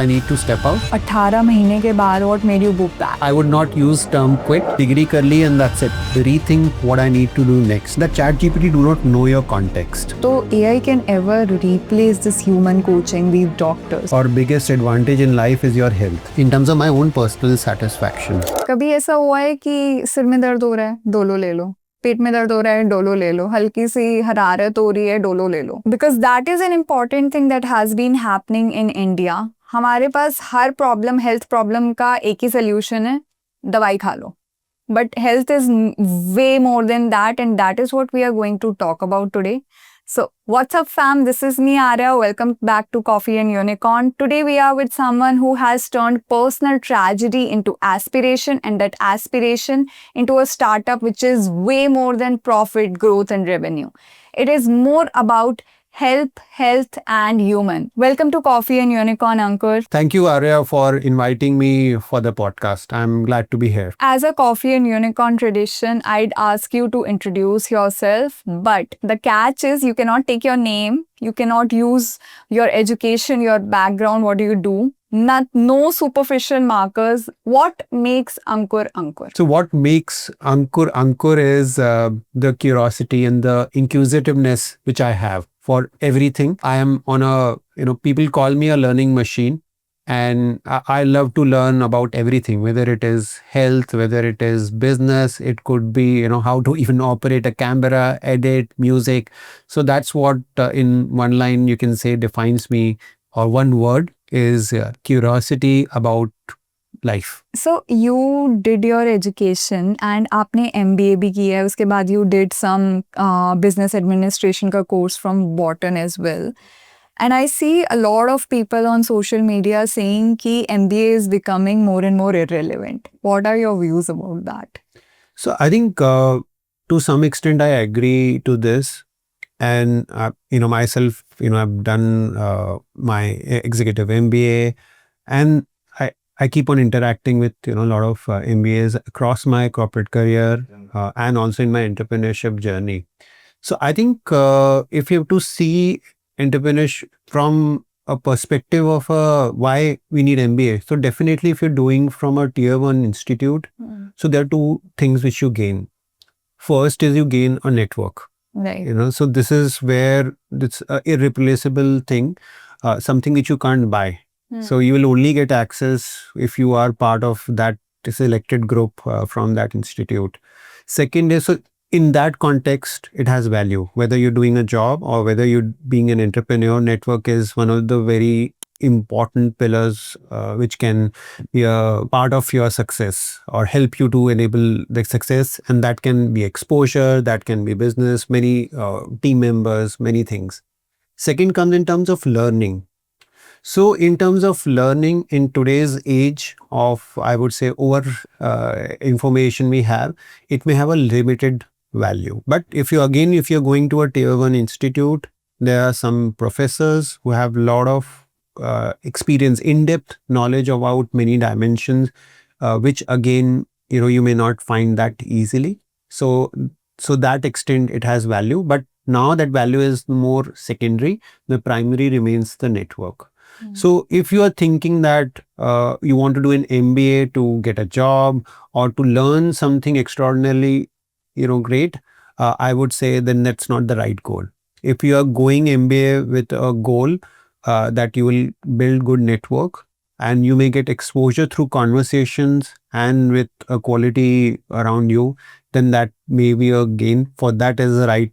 I need to step out. 18 महीने के बाद what made you book that? I would not use term quit. Degree कर ली and that's it. Rethink what I need to do next. The ChatGPT do not know your context. So AI can ever replace this human coaching, these doctors. Our biggest advantage in life is your health. In terms of my own personal satisfaction. कभी ऐसा हुआ है कि सिर में दर्द हो रहा है, डोलो ले लो, पेट में दर्द हो रहा है, डोलो ले लो, हल्की सी हरारत हो रही है, डोलो ले लो. Because that is an important thing that has been happening in India. हमारे पास हर प्रॉब्लम, हेल्थ प्रॉब्लम का एक ही सोल्यूशन है, दवाई खा लो. But health is way more than that, and that is what we are going to talk about today. So, what's up fam? This is me Arya. Welcome back to Coffee and Unicorn. Today we are with someone who has turned personal tragedy into aspiration, and that aspiration into a startup which is way more than profit, growth and revenue. It is more about health and human. Welcome to Coffee and Unicorn, Ankur. Thank you, Arya, for inviting me for the podcast. I'm glad to be here. As a Coffee and Unicorn tradition, I'd ask you to introduce yourself, but the catch is you cannot take your name, you cannot use your education, your background, what do you do? No superficial markers. What makes Ankur Ankur? So what makes Ankur Ankur is the curiosity and the inquisitiveness which I have for everything. I am on a, people call me a learning machine, and I love to learn about everything, whether it is health, whether it is business, it could be, how to even operate a camera, edit, music. So that's what in one line you can say defines me, or one word is curiosity about life. So you did your education and आपने MBA भी किया है, उसके बाद you did some business administration का course from Wharton as well. And I see a lot of people on social media saying कि MBA is becoming more and more irrelevant. What are your views about that? So I think to some extent I agree to this. And, myself, I've done my executive MBA, and I keep on interacting with, a lot of MBAs across my corporate career and also in my entrepreneurship journey. So I think if you have to see entrepreneurship from a perspective of why we need MBA, so definitely if you're doing from a tier 1 institute, so there are two things which you gain. First is you gain a network. Right. So this is where it's an irreplaceable thing, something which you can't buy. So you will only get access if you are part of that selected group from that institute. Second is, so in that context, it has value. Whether you're doing a job or whether you're being an entrepreneur, network is one of the very important pillars which can be a part of your success or help you to enable the success. And that can be exposure, that can be business, many team members, many things. Second comes in terms of learning. So in terms of learning in today's age of, I would say, over information we have, it may have a limited value. But if you're going to a tier 1 institute, there are some professors who have a lot of experience, in-depth knowledge about many dimensions, which again, you may not find that easily. So that extent it has value, but now that value is more secondary. The primary remains the network. So if you are thinking that you want to do an MBA to get a job or to learn something extraordinarily, great, I would say then that's not the right goal. If you are going MBA with a goal that you will build good network and you may get exposure through conversations and with a quality around you, then that may be a gain. For that is the right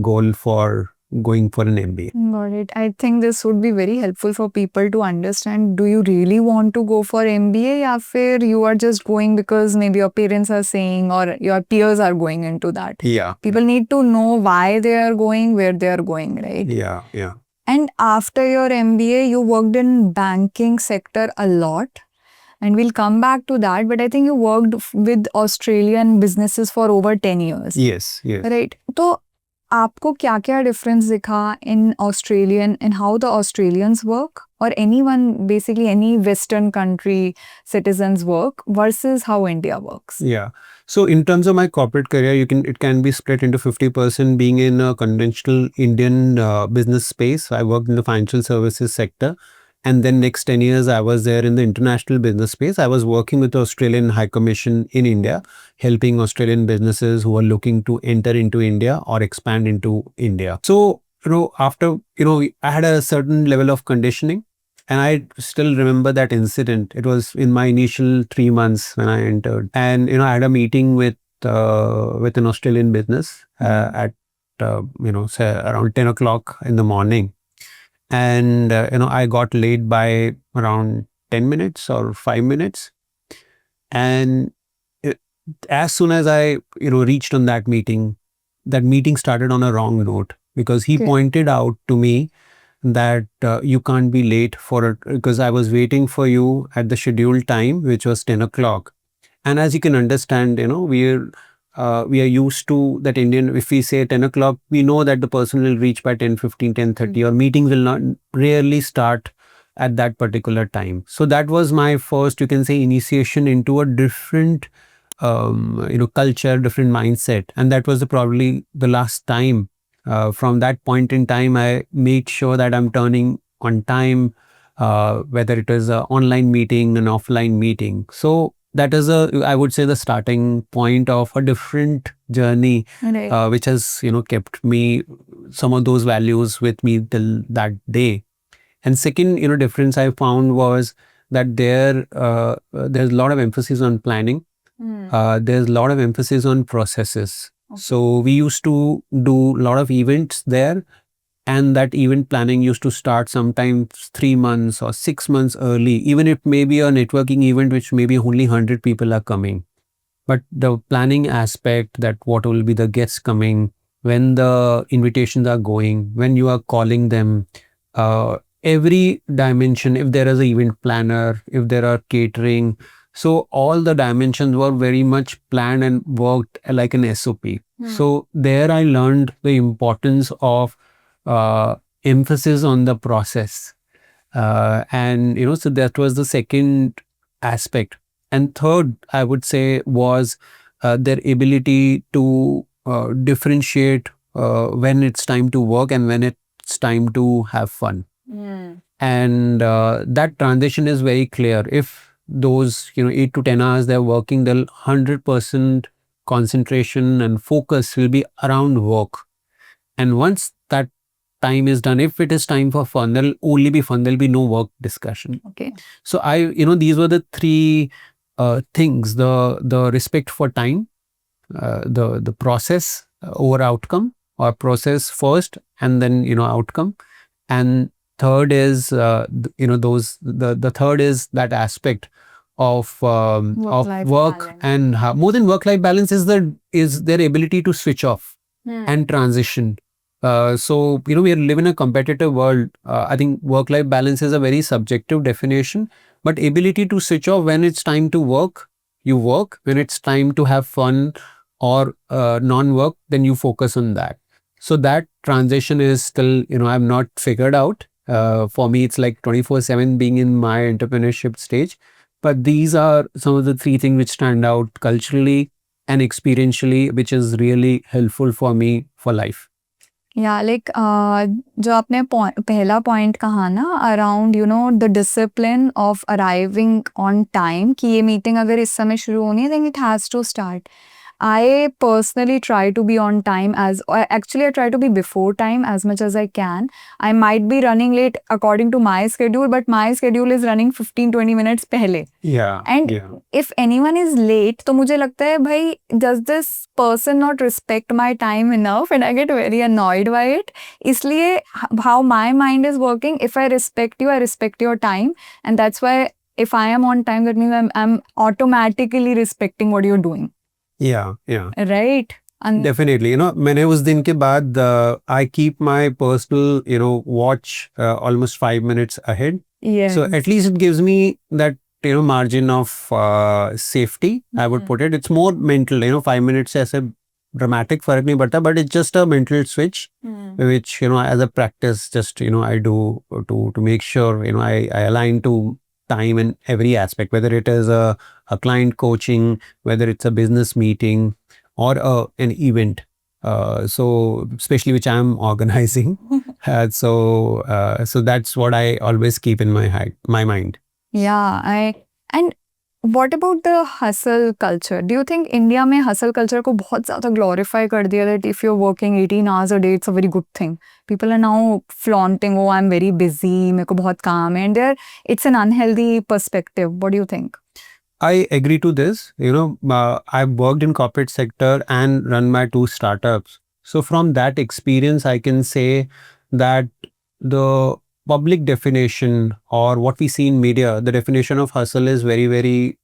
goal for going for an MBA. Got it. I think this would be very helpful for people to understand. Do you really want to go for MBA, or फिर you are just going because maybe your parents are saying or your peers are going into that? Yeah. People need to know why they are going, where they are going, right? Yeah. And after your MBA, you worked in banking sector a lot. And we'll come back to that. But I think you worked with Australian businesses for over 10 years. Yes. Right. So, आपको क्या difference दिखा in Australian and how the Australians work, or anyone, basically any Western country citizens work versus how India works? Yeah. So in terms of my corporate career, it can be split into 50% being in a conventional Indian business space. I worked in the financial services sector, And then next 10 years, I was there in the international business space. I was working with the Australian High Commission in India, helping Australian businesses who are looking to enter into India or expand into India. So, after, I had a certain level of conditioning. And I still remember that incident. It was in my initial 3 months when I entered. And, I had a meeting with an Australian business at, say around 10 o'clock in the morning. And I got late by around 10 minutes or 5 minutes. And as soon as I reached on that meeting started on a wrong note, because he pointed out to me that you can't be late for it, because I was waiting for you at the scheduled time, which was 10 o'clock. And as you can understand, we are used to that Indian, if we say 10 o'clock, we know that the person will reach by 10:15, 10:30, or meetings will not rarely start at that particular time. So that was my first, you can say, initiation into a different, culture, different mindset. And that was probably the last time. From that point in time, I made sure that I'm turning on time, whether it is an online meeting, an offline meeting. So that is I would say, the starting point of a different journey, which has, kept me, some of those values with me till that day. And second, difference I found was that there's a lot of emphasis on planning. There's a lot of emphasis on processes. So we used to do a lot of events there, and that event planning used to start sometimes 3 months or 6 months early, even if maybe a networking event which maybe only 100 people are coming. But the planning aspect, that what will be the guests coming, when the invitations are going, when you are calling them, every dimension, if there is an event planner, if there are catering, so all the dimensions were very much planned and worked like an SOP. So there I learned the importance of emphasis on the process. And, so that was the second aspect. And third, I would say, was their ability to differentiate when it's time to work and when it's time to have fun. And that transition is very clear. If those 8 to 10 hours they're working, they'll 100% concentration and focus will be around work. And once that time is done, if it is time for fun, there'll only be fun, there'll be no work discussion. So these were the three things: the respect for time, the process over outcome, or process first and then outcome. And third is the third is that aspect of work, and more than work-life balance is their ability to switch off and transition. So we live in a competitive world. I think work-life balance is a very subjective definition, but ability to switch off when it's time to work, you work. When it's time to have fun or non-work, then you focus on that. So that transition is still, I've not figured out. For me, it's like 24/7 being in my entrepreneurship stage. But these are some of the three things which stand out culturally and experientially, which is really helpful for me for life. Yeah, like जो आपने पहला point कहा ना around the discipline of arriving on time, कि ये meeting अगर इस समय शुरू होनी है then it has to start. I personally try to be on time actually I try to be before time as much as I can. I might be running late according to my schedule, but my schedule is running 15-20 minutes pehle. And if anyone is late, तो मुझे लगता है भाई, does this person not respect my time enough? And I get very annoyed by it. इसलिए how my mind is working, if I respect you, I respect your time, and that's why if I am on time, that means I'm automatically respecting what you're doing. Yeah. Right. Definitely. मैंने उस दिन के बाद I keep my personal watch almost 5 minutes ahead. Yes. So at least it gives me that margin of safety. I would put it. It's more mental. 5 minutes ऐसे dramatic फर्क नहीं पड़ता, but it's just a mental switch, which as a practice just I do to make sure I align to time in every aspect, whether it is a client coaching, whether it's a business meeting or an event. So especially which I'm organizing. So that's what I always keep in my mind. Yeah, and what about the hustle culture? Do you think India में hustle culture को बहुत ज़्यादा glorify कर दिया that if you're working 18 hours a day, it's a very good thing. People are now flaunting, oh, I'm very busy, मेरे को बहुत काम है, and it's an unhealthy perspective. What do you think? I agree to this. I've worked in corporate sector and run my 2 startups. So from that experience, I can say that the public definition or what we see in media, the definition of hustle is very, very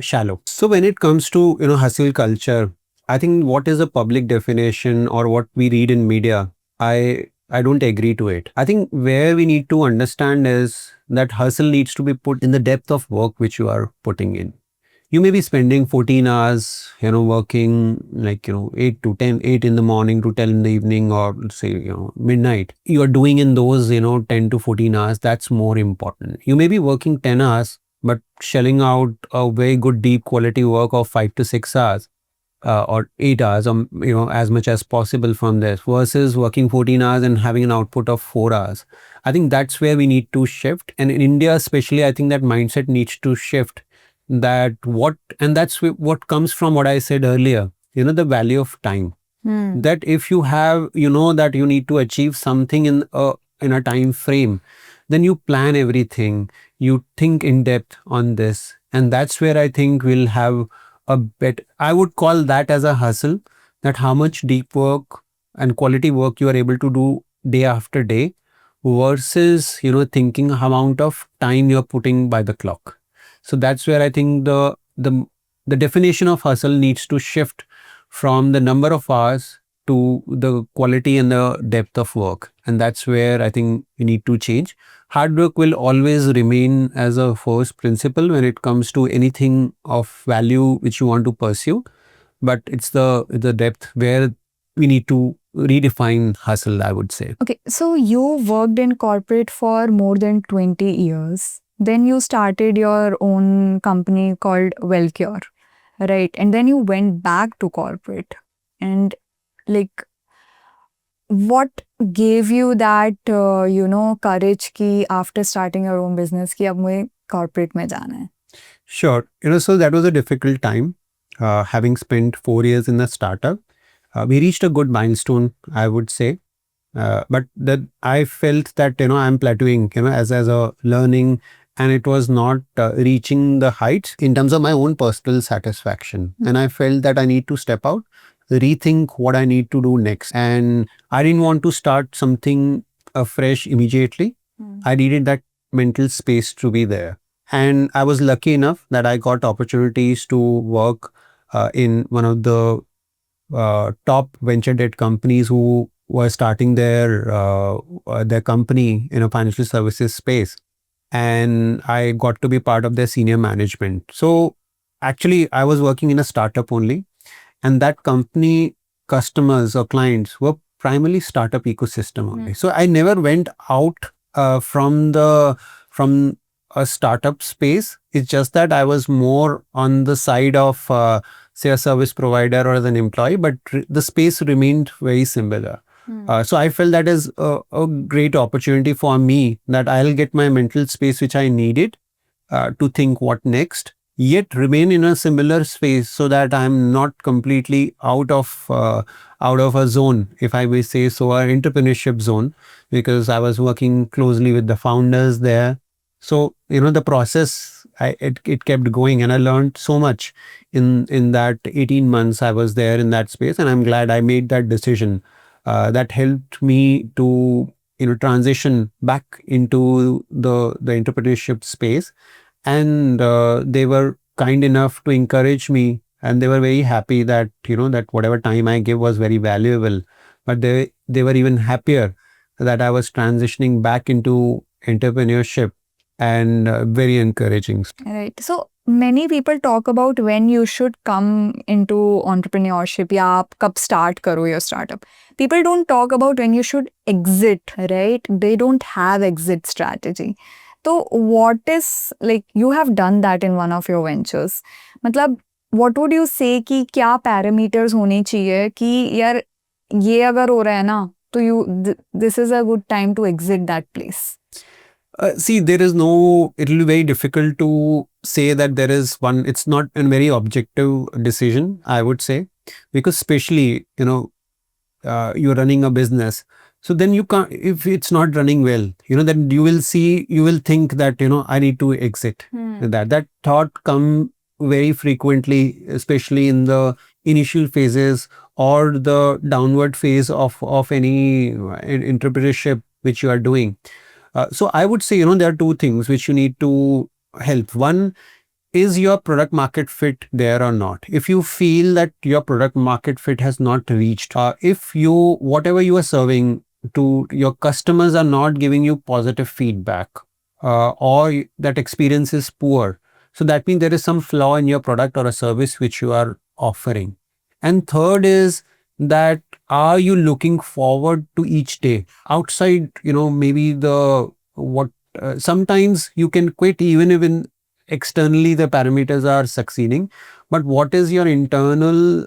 shallow. So when it comes to hustle culture, I think what is the public definition or what we read in media, I don't agree to it. I think where we need to understand is that hustle needs to be put in the depth of work which you are putting in. You may be spending 14 hours, working like, 8 to 10, 8 in the morning to 10 in the evening, or say, midnight. You are doing in those, 10 to 14 hours. That's more important. You may be working 10 hours, but shelling out a very good deep quality work of 5 to 6 hours. Or 8 hours, or as much as possible from this, versus working 14 hours and having an output of 4 hours. I think that's where we need to shift, and in India especially, I think that mindset needs to shift. What comes from what I said earlier, the value of time. That if you have, that you need to achieve something in a time frame, then you plan everything, you think in depth on this, and that's where I think we'll have a bit. I would call that as a hustle, that how much deep work and quality work you are able to do day after day, versus thinking amount of time you're putting by the clock. So that's where I think the definition of hustle needs to shift from the number of hours to the quality and the depth of work, and that's where I think we need to change. Hard work will always remain as a first principle when it comes to anything of value which you want to pursue, but it's the depth where we need to redefine hustle, I would say. Okay, so you worked in corporate for more than 20 years. Then you started your own company called WellCure, right? And then you went back to corporate. And like, what gave you that, courage ki after starting your own business ki ab mujhe corporate mein jana hai? Sure. So that was a difficult time. Having spent 4 years in the startup, we reached a good milestone, I would say. But that I felt that I'm plateauing as a learning, and it was not reaching the heights in terms of my own personal satisfaction. And I felt that I need to step out, rethink what I need to do next, and I didn't want to start something fresh immediately. I needed that mental space to be there, and I was lucky enough that I got opportunities to work in one of the top venture debt companies who were starting their company in a financial services space, and I got to be part of their senior management. So actually, I was working in a startup only, and that company customers or clients were primarily startup ecosystem only. So I never went out from a startup space. It's just that I was more on the side of say a service provider or as an employee, but the space remained very similar. So I felt that is a great opportunity for me, that I'll get my mental space which I needed to think what next, yet remain in a similar space, so that I'm not completely out of a zone, if I may say so, an entrepreneurship zone, because I was working closely with the founders there. So the process, it kept going, and I learned so much in that 18 months I was there in that space, and I'm glad I made that decision. That helped me to transition back into the entrepreneurship space, and they were kind enough to encourage me, and they were very happy that that whatever time I give was very valuable. But they were even happier that I was transitioning back into entrepreneurship, and very encouraging. Right. So many people talk about when you should come into entrepreneurship, या आप कब start करो your startup. People don't talk about when you should exit, right? They don't have exit strategy. So what is, like, you have done that in one of your ventures. मतलब what would you say कि क्या parameters होने चाहिए कि यार ये अगर हो रहा है ना So this is a good time to exit that place. See, there is no, it will be very difficult to say that there is one, it's not a very objective decision, I would say, because especially, you're running a business. So then you can't, if it's not running well, then you will think that, I need to exit. That thought come very frequently, especially in the initial phases or the downward phase of any entrepreneurship which you are doing. So I would say, there are two things which you need to help. One, is your product market fit there or not? If you feel that your product market fit has not reached, if whatever you are serving to your customers are not giving you positive feedback, or that experience is poor, so that means there is some flaw in your product or a service which you are offering. And third is that, are you looking forward to each day outside, maybe the what sometimes you can quit even if externally the parameters are succeeding, but what is your internal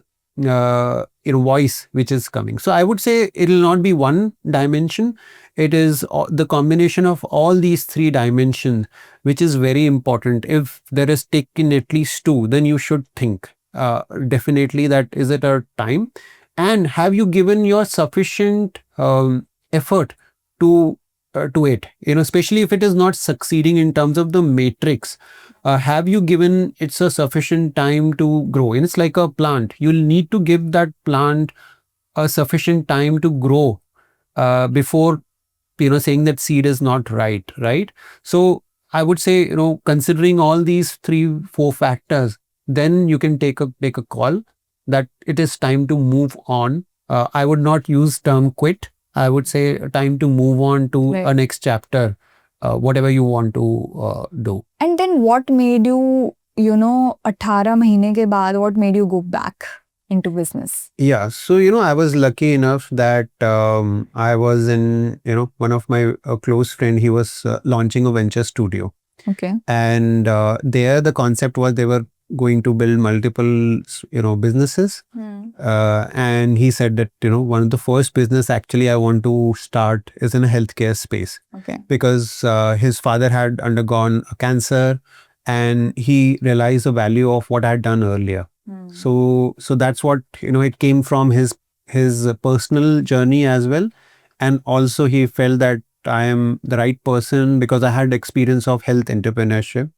voice which is coming? So I would say it will not be one dimension, it is the combination of all these three dimensions which is very important. If there is taken at least two, then you should think definitely that is it a time, and have you given your sufficient effort to it, especially if it is not succeeding in terms of the matrix. Have you given it a sufficient time to grow? And it's like a plant, you'll need to give that plant a sufficient time to grow before saying that seed is not right. So I would say, considering all these 3-4 factors, then you can take a call that it is time to move on. I would not use term quit, I would say time to move on to a next chapter, whatever you want to do. And then what made you, 18 mahine ke baad, what made you go back into business? Yeah, so I was lucky enough that I was in, one of my close friend, he was launching a venture studio. Okay. And there the concept was they were going to build multiple businesses. And he said that one of the first business actually I want to start is in a healthcare space. Okay. Because his father had undergone a cancer and he realized the value of what I had done earlier. So that's what it came from his personal journey as well, and also he felt that I am the right person because I had experience of health entrepreneurship.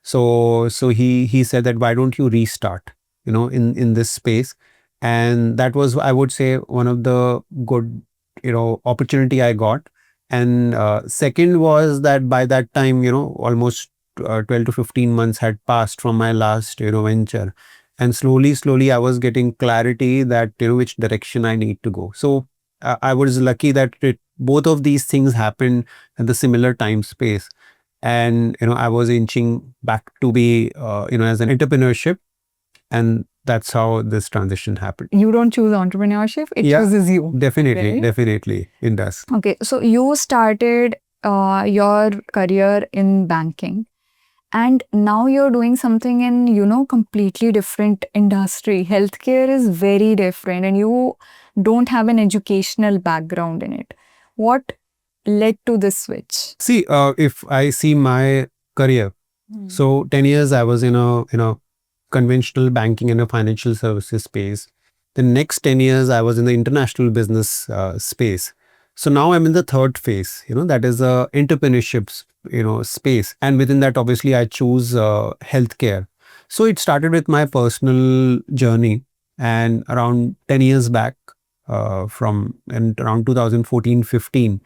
So he said that why don't you restart in this space, and that was, I would say, one of the good opportunity I got. And second was that by that time almost 12 to 15 months had passed from my last venture, and slowly I was getting clarity that which direction I need to go. So I was lucky that both of these things happened at the similar time space, and I was inching back to be as an entrepreneurship, and that's how this transition happened. You don't choose entrepreneurship, it chooses you. Definitely, right? definitely it does. Okay, so you started your career in banking, and now you're doing something in completely different industry. Healthcare is very different and you don't have an educational background in it. What led to this switch? See, if I see my career, so 10 years I was in a conventional banking and a financial services space. The next 10 years I was in the international business space. So now I'm in the third phase, that is entrepreneurship space, and within that obviously I choose healthcare. So it started with my personal journey, and around 10 years back, around 2014-15,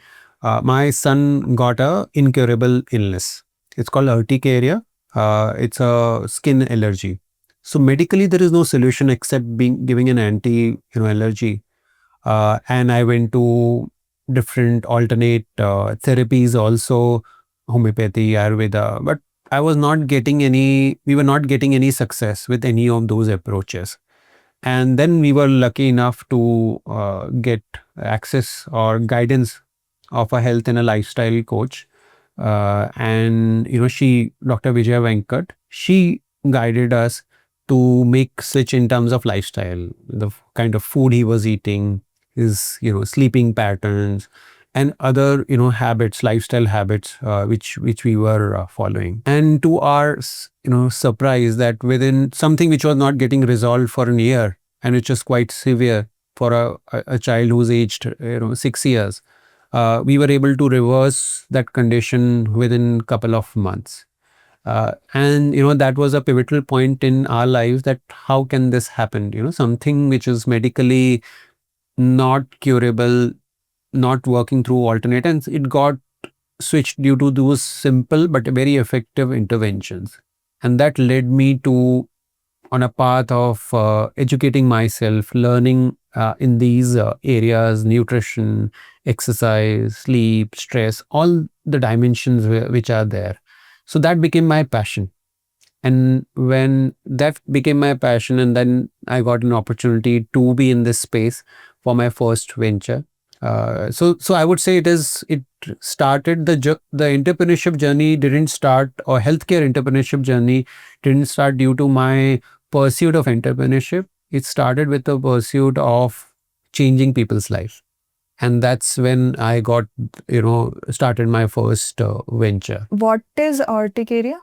my son got a incurable illness. It's called urticaria. It's a skin allergy. So medically there is no solution except giving an anti allergy. And I went to different alternate therapies also, homeopathy, Ayurveda, but we were not getting any success with any of those approaches. And then we were lucky enough to get access or guidance of a health and a lifestyle coach. And Dr. Vijaya Venkat, she guided us to make switch in terms of lifestyle, the kind of food he was eating, his sleeping patterns and other habits, lifestyle habits, which we were following. And to our surprise, that within something which was not getting resolved for a year, and which was quite severe for a child who's aged 6 years, we were able to reverse that condition within a couple of months. And that was a pivotal point in our lives, that how can this happen, something which is medically not curable, not working through alternate, and it got switched due to those simple but very effective interventions. And that led me to on a path of educating myself, learning in these areas: nutrition, exercise, sleep, stress, all the dimensions which are there. So that became my passion. And when that became my passion, and then I got an opportunity to be in this space for my first venture. So I would say it started the entrepreneurship journey didn't start, or healthcare entrepreneurship journey didn't start due to my pursuit of entrepreneurship. It started with the pursuit of changing people's life. And that's when I got, started my first venture. What is urticaria?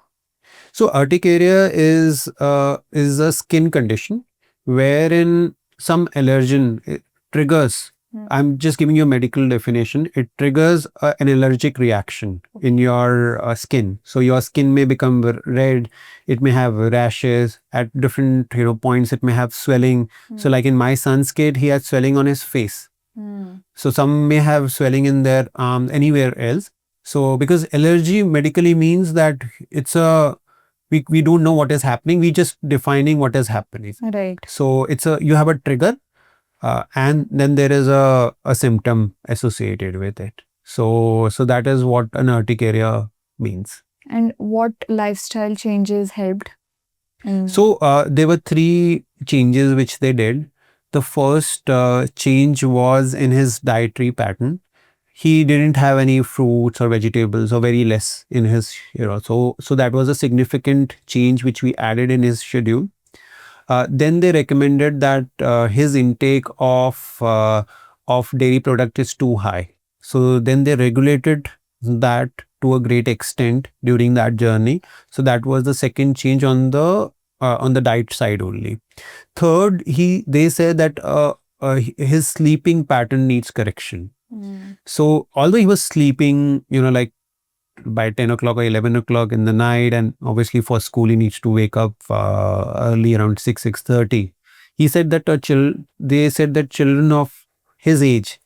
So urticaria is a skin condition wherein some allergen triggers. I'm just giving you a medical definition. It triggers an allergic reaction in your skin. So your skin may become red. It may have rashes at different points. It may have swelling. So like in my son's kid, he had swelling on his face. So some may have swelling in their arms, anywhere else. So because allergy medically means that it's we don't know what is happening. We just defining what is happening. Right. So you have a trigger, and then there is a symptom associated with it. So that is what an urticaria means. And what lifestyle changes helped? So there were 3 changes which they did. The first change was in his dietary pattern. He didn't have any fruits or vegetables, or very less in his, so that was a significant change which we added in his schedule. Then they recommended that his intake of dairy product is too high. So then they regulated that to a great extent during that journey. So that was the second change on the diet side only. Third, they said that his sleeping pattern needs correction. So although he was sleeping, like by 10 o'clock or 11 o'clock in the night, and obviously for school he needs to wake up early, around 6:30. He said that they said that children of his age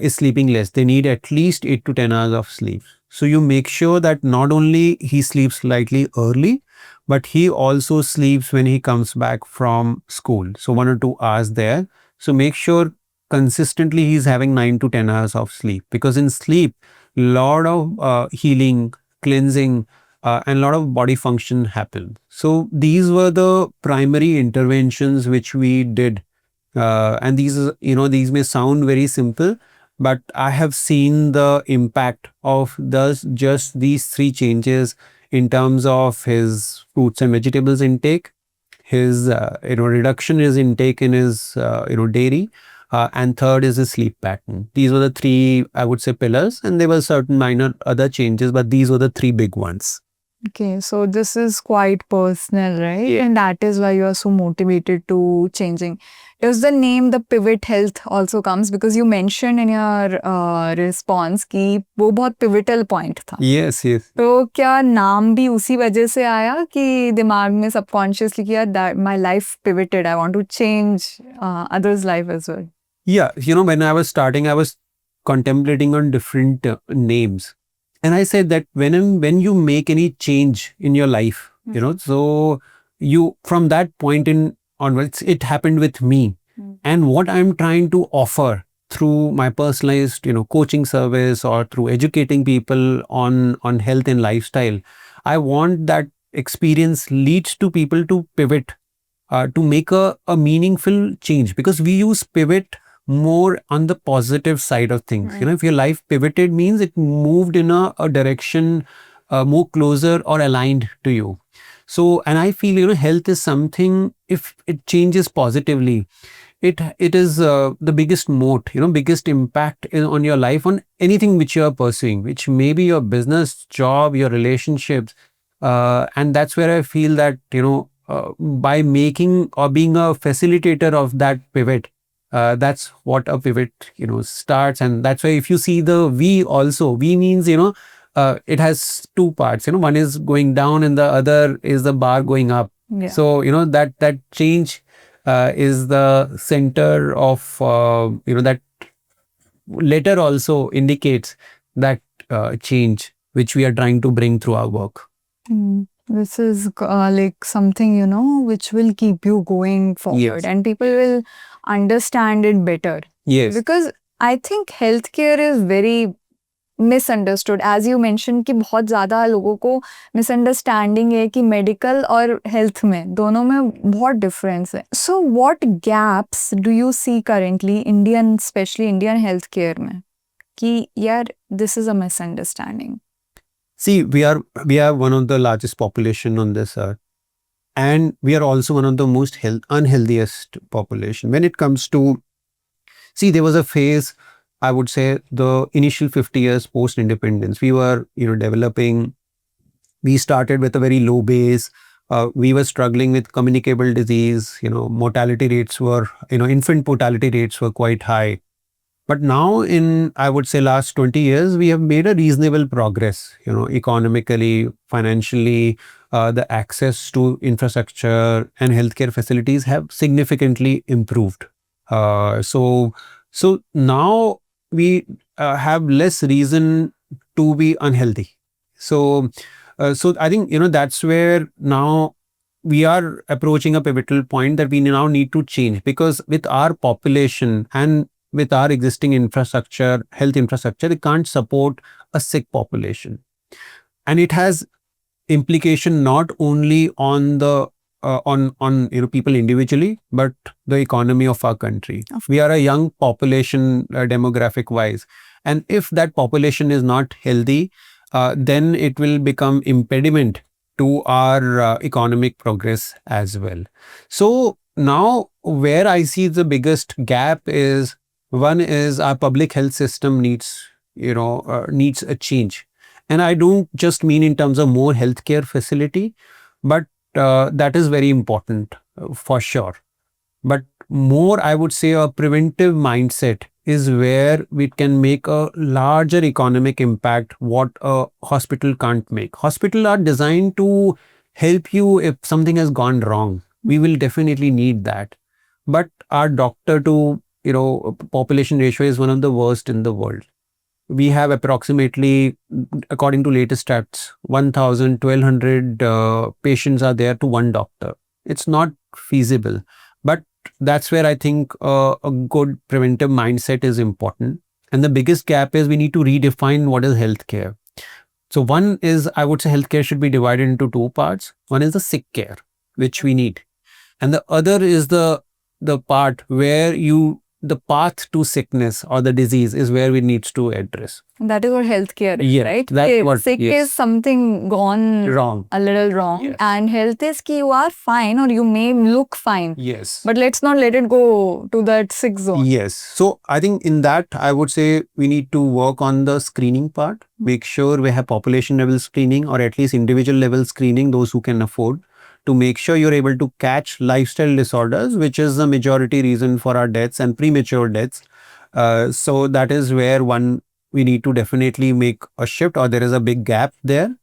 is sleeping less. They need at least 8 to 10 hours of sleep. So you make sure that not only he sleeps slightly early, but he also sleeps when he comes back from school. So 1 or 2 hours there. So make sure consistently he's having 9 to 10 hours of sleep, because in sleep, lot of healing, cleansing, and a lot of body function happen. So these were the primary interventions which we did. And these may sound very simple, but I have seen the impact of just these 3 changes in terms of his fruits and vegetables intake, his reduction in his intake in his dairy, and third is his sleep pattern. These were the 3, I would say, pillars, and there were certain minor other changes, but these were the 3 big ones. Okay, so this is quite personal, right? Yeah. And that is why you are so motivated to changing. Does the name the Pivot Health also comes because you mentioned in your response कि वो बहुत pivotal point था. Yes. तो क्या नाम भी उसी वजह से आया कि दिमाग में subconsciously किया that my life pivoted, I want to change others' life as well? Yeah, when I was starting, I was contemplating on different names. And I said that when you make any change in your life, so you, from that point in onwards, it happened with me. And what I'm trying to offer through my personalized, coaching service, or through educating people on health and lifestyle, I want that experience leads to people to pivot, to make a meaningful change, because we use pivot more on the positive side of things. Right. If your life pivoted means it moved in a direction more closer or aligned to you. So, and I feel, health is something, if it changes positively, it is the biggest moat, biggest impact on your life, on anything which you are pursuing, which may be your business, job, your relationships. And that's where I feel that, by making or being a facilitator of that pivot, that's what a pivot, starts. And that's why if you see the V also, V means, it has two parts, one is going down and the other is the bar going up. Yeah. So, that change is the center of, that letter also indicates that change which we are trying to bring through our work. This is like something, which will keep you going forward. Yes. And people will understand it better. Yes. Because I think healthcare is very misunderstood. As you mentioned कि बहुत ज़्यादा लोगों को misunderstanding है कि medical और health में दोनों में बहुत difference है. So what gaps do you see currently especially Indian healthcare में कि यार this is a misunderstanding? See, we are one of the largest population on this earth, and we are also one of the most unhealthiest population when it comes to. See, there was a phase, I would say, the initial 50 years post independence. We were, developing. We started with a very low base. We were struggling with communicable disease. Mortality rates were, infant mortality rates were quite high. But now in, I would say, last 20 years, we have made a reasonable progress, economically, financially. The access to infrastructure and healthcare facilities have significantly improved. So now we have less reason to be unhealthy. So I think, that's where now we are approaching a pivotal point that we now need to change, because with our population and with our existing infrastructure, health infrastructure, it can't support a sick population. And it has implication not only on the on people individually, but the economy of our country. We are a young population demographic wise, and if that population is not healthy, then it will become impediment to our economic progress as well. So now where I see the biggest gap is, one is our public health system needs a change. And I don't just mean in terms of more healthcare facility, but that is very important for sure. But more, I would say, a preventive mindset is where we can make a larger economic impact what a hospital can't make. Hospitals are designed to help you if something has gone wrong. We will definitely need that. But our doctor to population ratio is one of the worst in the world. We have approximately, according to latest stats, 1,000, 1,200 patients are there to one doctor. It's not feasible. But that's where I think a good preventive mindset is important. And the biggest gap is we need to redefine what is healthcare. So one is, I would say, healthcare should be divided into two parts. One is the sick care, which we need. And the other is the part where the path to sickness or the disease is where we need to address. That is what healthcare is, Yeah, right? that's what, sick yes. is something gone Wrong. a little wrong. Yes. And health is ki you are fine or you may look fine. Yes. But let's not let it go to that sick zone. Yes. So I think in that, I would say we need to work on the screening part, make sure we have population level screening or at least individual level screening, those who can afford, to make sure you're able to catch lifestyle disorders, which is the majority reason for our deaths and premature deaths. So that is where we need to definitely make a shift, or there is a big gap there.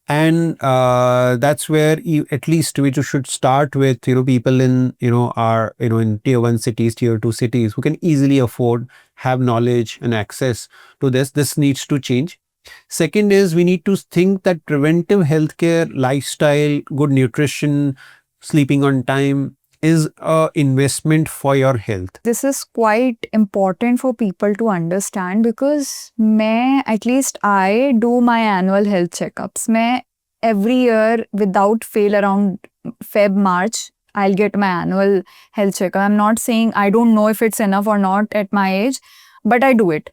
And that's where at least we should start with people in our in tier 1 cities, tier 2 cities, who can easily afford, have knowledge and access to this needs to change. Second is we need to think that preventive healthcare, lifestyle, good nutrition, sleeping on time is a investment for your health. This is quite important for people to understand, because at least I do my annual health checkups. Every year without fail around Feb, March, I'll get my annual health checkup. I'm not saying I don't know if it's enough or not at my age, but I do it.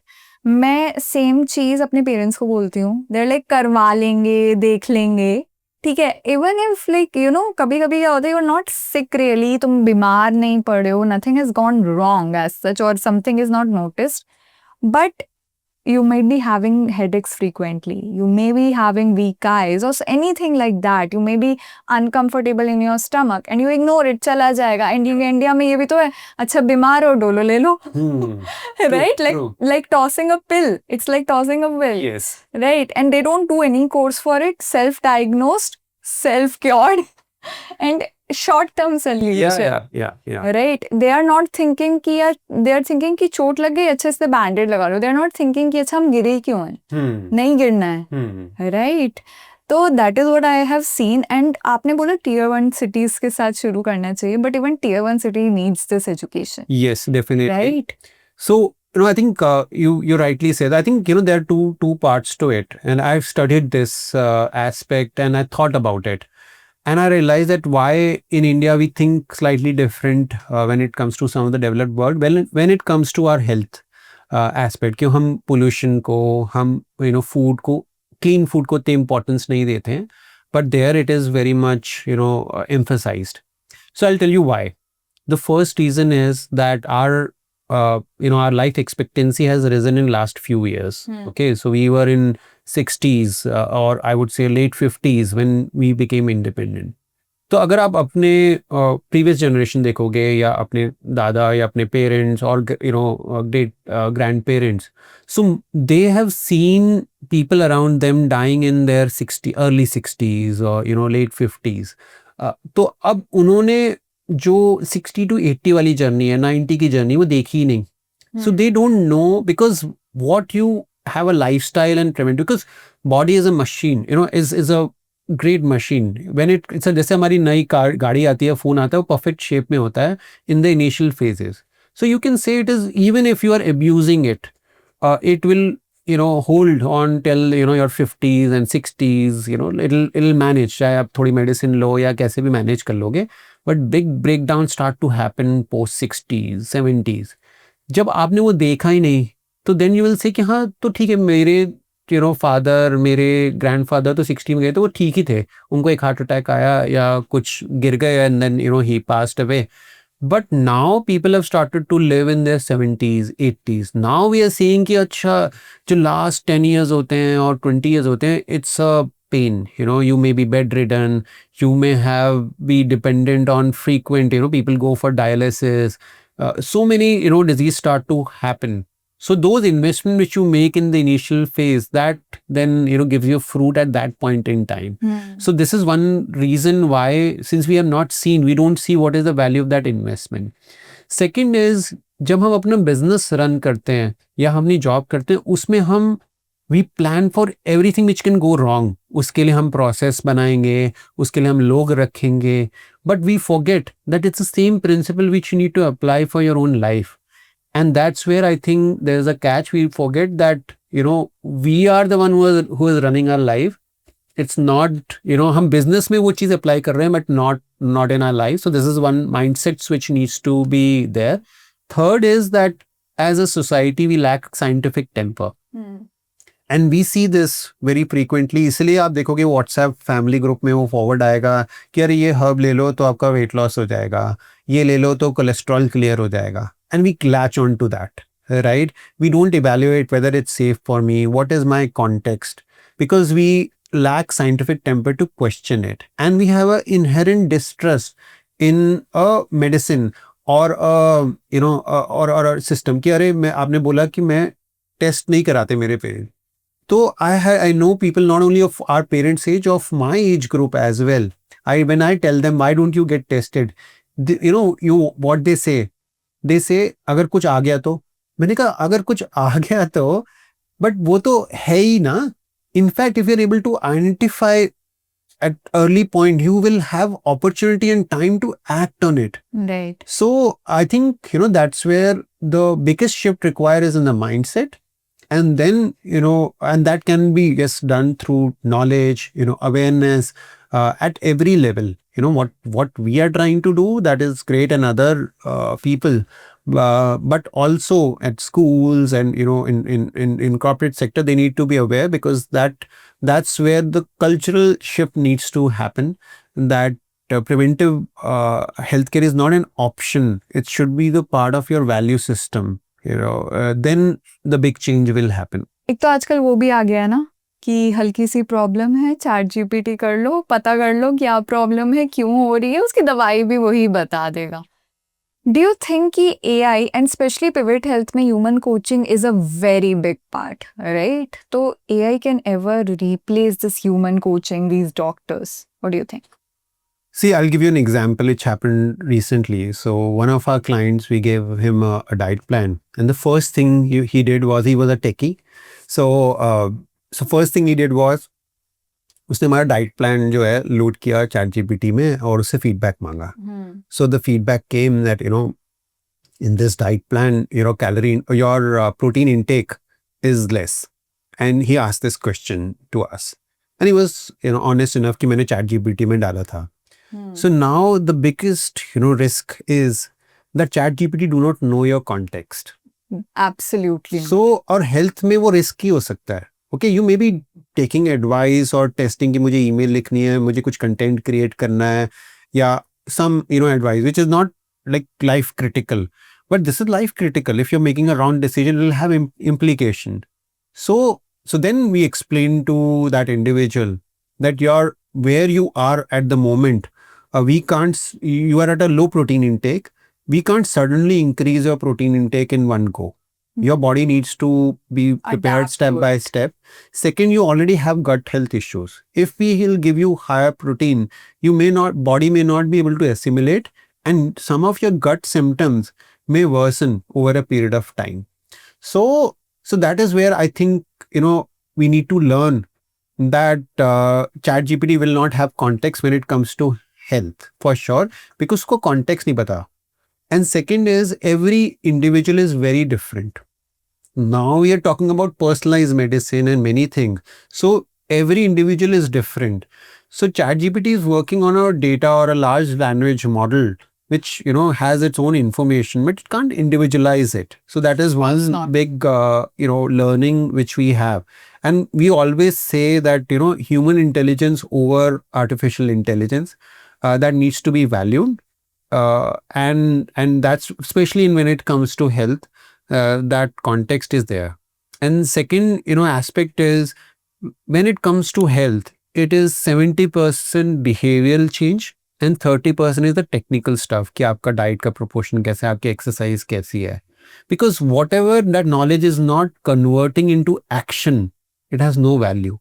मैं same चीज अपने parents को बोलती हूँ. They're like करवा लेंगे, देख लेंगे. ठीक है, even if like you know कभी कभी क्या होता है, you are not sick really, तुम बीमार नहीं पड़े हो, nothing has gone wrong as such और something is not noticed, but you might be having headaches frequently, you may be having weak eyes or anything like that, you may be uncomfortable in your stomach and you ignore it, चला जाएगा. India में ये भी तो है, अच्छा बीमार हो डोलो ले लो. Right, like tossing a pill, it's like tossing a pill. Yes. Right, and they don't do any course for it, self diagnosed, self cured and short term solution. Yeah. Right, they are not thinking कि यार, they are thinking कि चोट लग गई, अच्छे से बैंडेड लगा लो. They are not thinking कि अच्छा हम गिरे क्यों हैं, नहीं गिरना है. Right, तो that is what I have seen. And आपने बोला tier 1 cities के साथ शुरू करना चाहिए, but even tier 1 city needs this education. Yes, definitely. Right. So, I think you rightly said. I think there are two parts to it, and I've studied this aspect and I thought about it, and I realized that why in India we think slightly different when it comes to some of the developed world. When it comes to our health aspect, कि हम pollution को, हम food को, clean food को इतनी importance नहीं देते हैं, but there it is very much emphasized. So I'll tell you why. The first reason is that our our life expectancy has risen in last few years. Okay, so we were in 60s or I would say late 50s when we became independent. तो अगर आप अपने previous generation देखोगे या अपने दादा या अपने parents और great grandparents, so they have seen people around them dying in their early 60s or late 50s. तो अब उन्होंने जो 60 to 80 वाली जर्नी है, 90 की जर्नी, वो देखी ही नहीं. So they don't know, because what you have a lifestyle and prevent, because body is a machine, is a great machine. When it's a, जैसे हमारी नई गाड़ी आती है, फोन आता है, वो perfect shape में होता है in the initial phases. So you can say it is, even if you are abusing it, it will hold on till your 50s and 60s. It'll manage, चाहे आप थोड़ी medicine लो या कैसे भी manage कर लोगे, but big breakdowns start to happen post 60s 70s. जब आपने वो देखा ही नहीं, तो then you will say कि हाँ तो ठीक है, मेरे फादर, मेरे ग्रैंडफादर तो 60 में गए तो वो ठीक ही थे, उनको एक हार्ट अटैक आया या कुछ गिर गए and then he passed away. But now people have started to live in their 70s, 80s. Now we are seeing कि अच्छा जो last 10 years होते हैं और 20 years होते हैं, it's a pain. You may be bedridden, you may be dependent on frequent, people go for dialysis. So many, disease start to happen. So those investment which you make in the initial phase, that then, gives you fruit at that point in time. So this is one reason why, since we have not seen, we don't see what is the value of that investment. Second is, जब हम अपना business run करते हैं या हम अपनी job करते हैं, उसमें हम we plan for everything which can go wrong. उसके लिए हम process बनाएंगे, उसके लिए हम लोग रखेंगे, but we forget that it's the same principle which you need to apply for your own life. And that's where I think there's a catch. We forget that, we are the one who is running our life. It's not, हम business में वो चीज़ apply कर रहे हैं, but not in our life. So this is one mindset switch needs to be there. Third is that as a society, we lack scientific temper. And we see this very frequently. इसलिए आप देखोगे WhatsApp family group में वो forward आएगा कि अरे ये herb ले लो तो आपका वेट लॉस हो जाएगा, ये ले लो तो कोलेस्ट्रॉल क्लियर हो जाएगा. And we latch on to that, right? We don't evaluate whether it's safe for me, what is my context, because we lack scientific temper to question it. And we have an inherent distrust in a medicine or a system. कि अरे आपने बोला कि मैं test नहीं कराते मेरे parents. तो I know people not only of our parents' age, of my age group as well. When I tell them, why don't you get tested? What they say. They say, अगर कुछ आ गया तो, मैंने कहा अगर कुछ आ गया तो, but वो तो है ही ना. In fact, if you're able to identify at early point, you will have opportunity and time to act on it. Right. So I think, that's where the biggest shift required is in the mindset. And then, and that can be done through knowledge, awareness at every level. What we are trying to do, that is great, and other people. but also at schools and in corporate sector they need to be aware, because that's where the cultural shift needs to happen, that preventive healthcare is not an option, it should be the part of your value system, then the big change will happen. एक तो आजकल वो भी आ गया है ना कि हल्की सी प्रॉब्लम है, चैट जीपीटी कर लो, पता कर लो क्या प्रॉब्लम है, क्यों हो रही है, उसकी दवाई भी वही बता देगा. Do you think कि AI and especially pivot health में human coaching is a very big part, right? तो AI can ever replace this human coaching, these doctors? What do you think? See, I'll give you an example which happened recently. So one of our clients, we gave him a diet plan, and the first thing he did was, he was a techie. So first thing he did was, उसने हमारा diet plan जो है load किया chat GPT में और उससे feedback मांगा. So the feedback came that in this diet plan your protein intake is less, and he asked this question to us, and he was honest enough कि मैंने chat GPT में डाला था. So now the biggest risk is that chat GPT do not know your context. Absolutely. So और health में वो risky हो सकता है. Okay, you may be taking advice or testing कि मुझे email लिखनी है, मुझे कुछ content create करना है, या some advice which is not like life critical, but this is life critical. If you're making a wrong decision, it will have implication. So then we explain to that individual that where you are at the moment, you are at a low protein intake. We can't suddenly increase your protein intake in one go. Your body needs to be prepared step by step. Second, you already have gut health issues. If we will give you higher protein, body may not be able to assimilate, and some of your gut symptoms may worsen over a period of time. So that is where I think, we need to learn that ChatGPT will not have context when it comes to health, for sure, because usko context nahi pata. And second is, every individual is very different. Now we are talking about personalized medicine and many things. So every individual is different. So ChatGPT is working on a data or a large language model, which has its own information, but it can't individualize it. So that is one big learning which we have. And we always say that human intelligence over artificial intelligence, that needs to be valued. And that's especially when it comes to health, that context is there. And second aspect is, when it comes to health, it is 70% behavioral change and 30% is the technical stuff, कि आपका diet का proportion कैसा है, आपकी exercise कैसी है. Because whatever that knowledge is not converting into action, it has no value.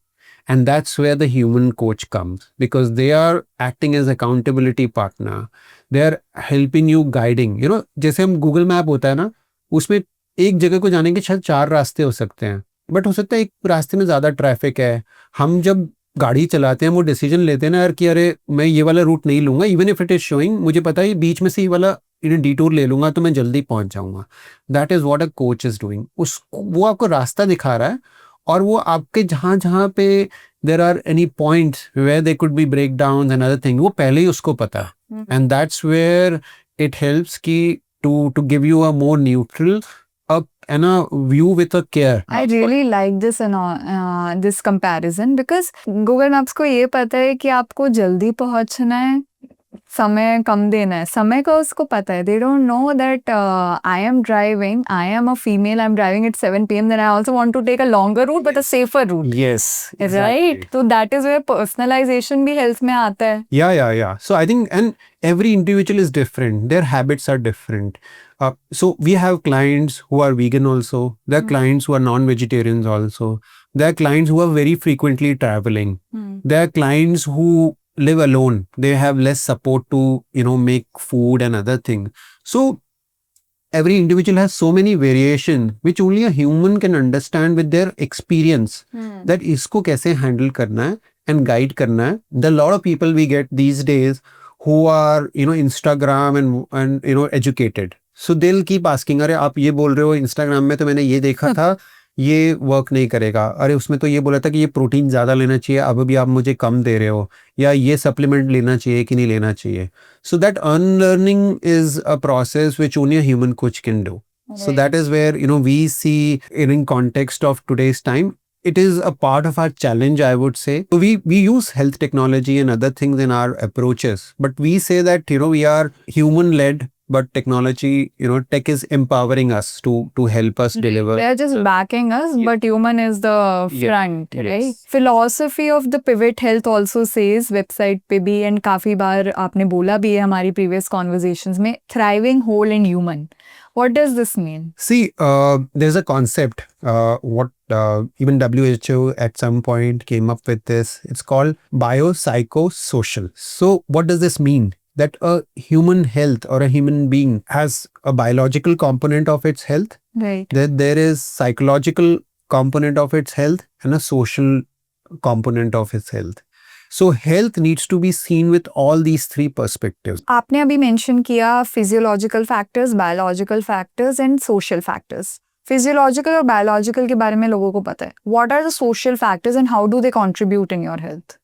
And that's where the human coach comes, because they are acting as accountability partner. They are helping you, guiding. जैसे हम Google Map होता है ना, उसमें एक जगह को जाने के शायद 4 रास्ते हो सकते हैं, बट हो सकता है एक रास्ते में ज़्यादा ट्रैफिक है. हम जब गाड़ी चलाते हैं वो डिसीजन लेते हैं ना यार कि अरे मैं ये वाला रूट नहीं लूंगा, even if it is showing, मुझे पता है बीच में से ये वाला डिटूर ले लूंगा तो मैं जल्दी पहुंच जाऊंगा. That is what a coach is doing. वो आपको रास्ता दिखा रहा है, और वो आपके जहाँ पे there are any points where they could be break down and other thing, वो पहले ही उसको पता. And that's where it helps की to give you a more neutral and a view with a care. I really like this this comparison, because Google Maps को ये पता है कि आपको जल्दी पहुंचना है, समय कम देना है, समय का उसको पता है. They don't know that I am driving, I am a female, I'm driving at 7 p.m. Then I also want to take a longer route but a safer route. Yes, exactly. Right? So that is where personalization भी health में आता है. Yeah. So I think, and every individual is different. Their habits are different. So we have clients who are vegan also. There are clients who are non-vegetarians also. There are clients who are very frequently traveling. There are clients who live alone. They have less support to, make food and other things. So every individual has so many variations, which only a human can understand with their experience, that isko kaise handle karna hai and guide karna hai. The lot of people we get these days who are, Instagram and educated. So they'll keep asking, अरे आप ये बोल रहे हो Instagram में तो मैंने ये देखा था, ये वर्क नहीं करेगा, अरे उसमें तो ये बोला था कि ये प्रोटीन ज़्यादा लेना चाहिए, अब भी आप मुझे कम दे रहे हो, या ये सप्लीमेंट लेना चाहिए कि नहीं लेना चाहिए. So that unlearning is a process which only a human coach can do. So that is where, we see in context of today's time, it is a part of our challenge, I would say. So we use health technology and other things in our approaches, but we say that, we are human led, but technology, tech is empowering us to help us deliver. They're just backing us, but human is the front, right? Philosophy of the pivot health also says website पे भी, and काफी बार आपने बोला भी है हमारी previous conversations में, thriving whole and human. What does this mean? See, there's a concept, what even WHO at some point came up with this. It's called biopsychosocial. So what does this mean? That a human health or a human being has a biological component of its health, Right. that there is psychological component of its health and a social component of its health. So health needs to be seen with all these three perspectives. आपने अभी mention किया physiological factors, biological factors and social factors. Physiological और biological के बारे में लोगों को पता है. What are the social factors and how do they contribute in your health?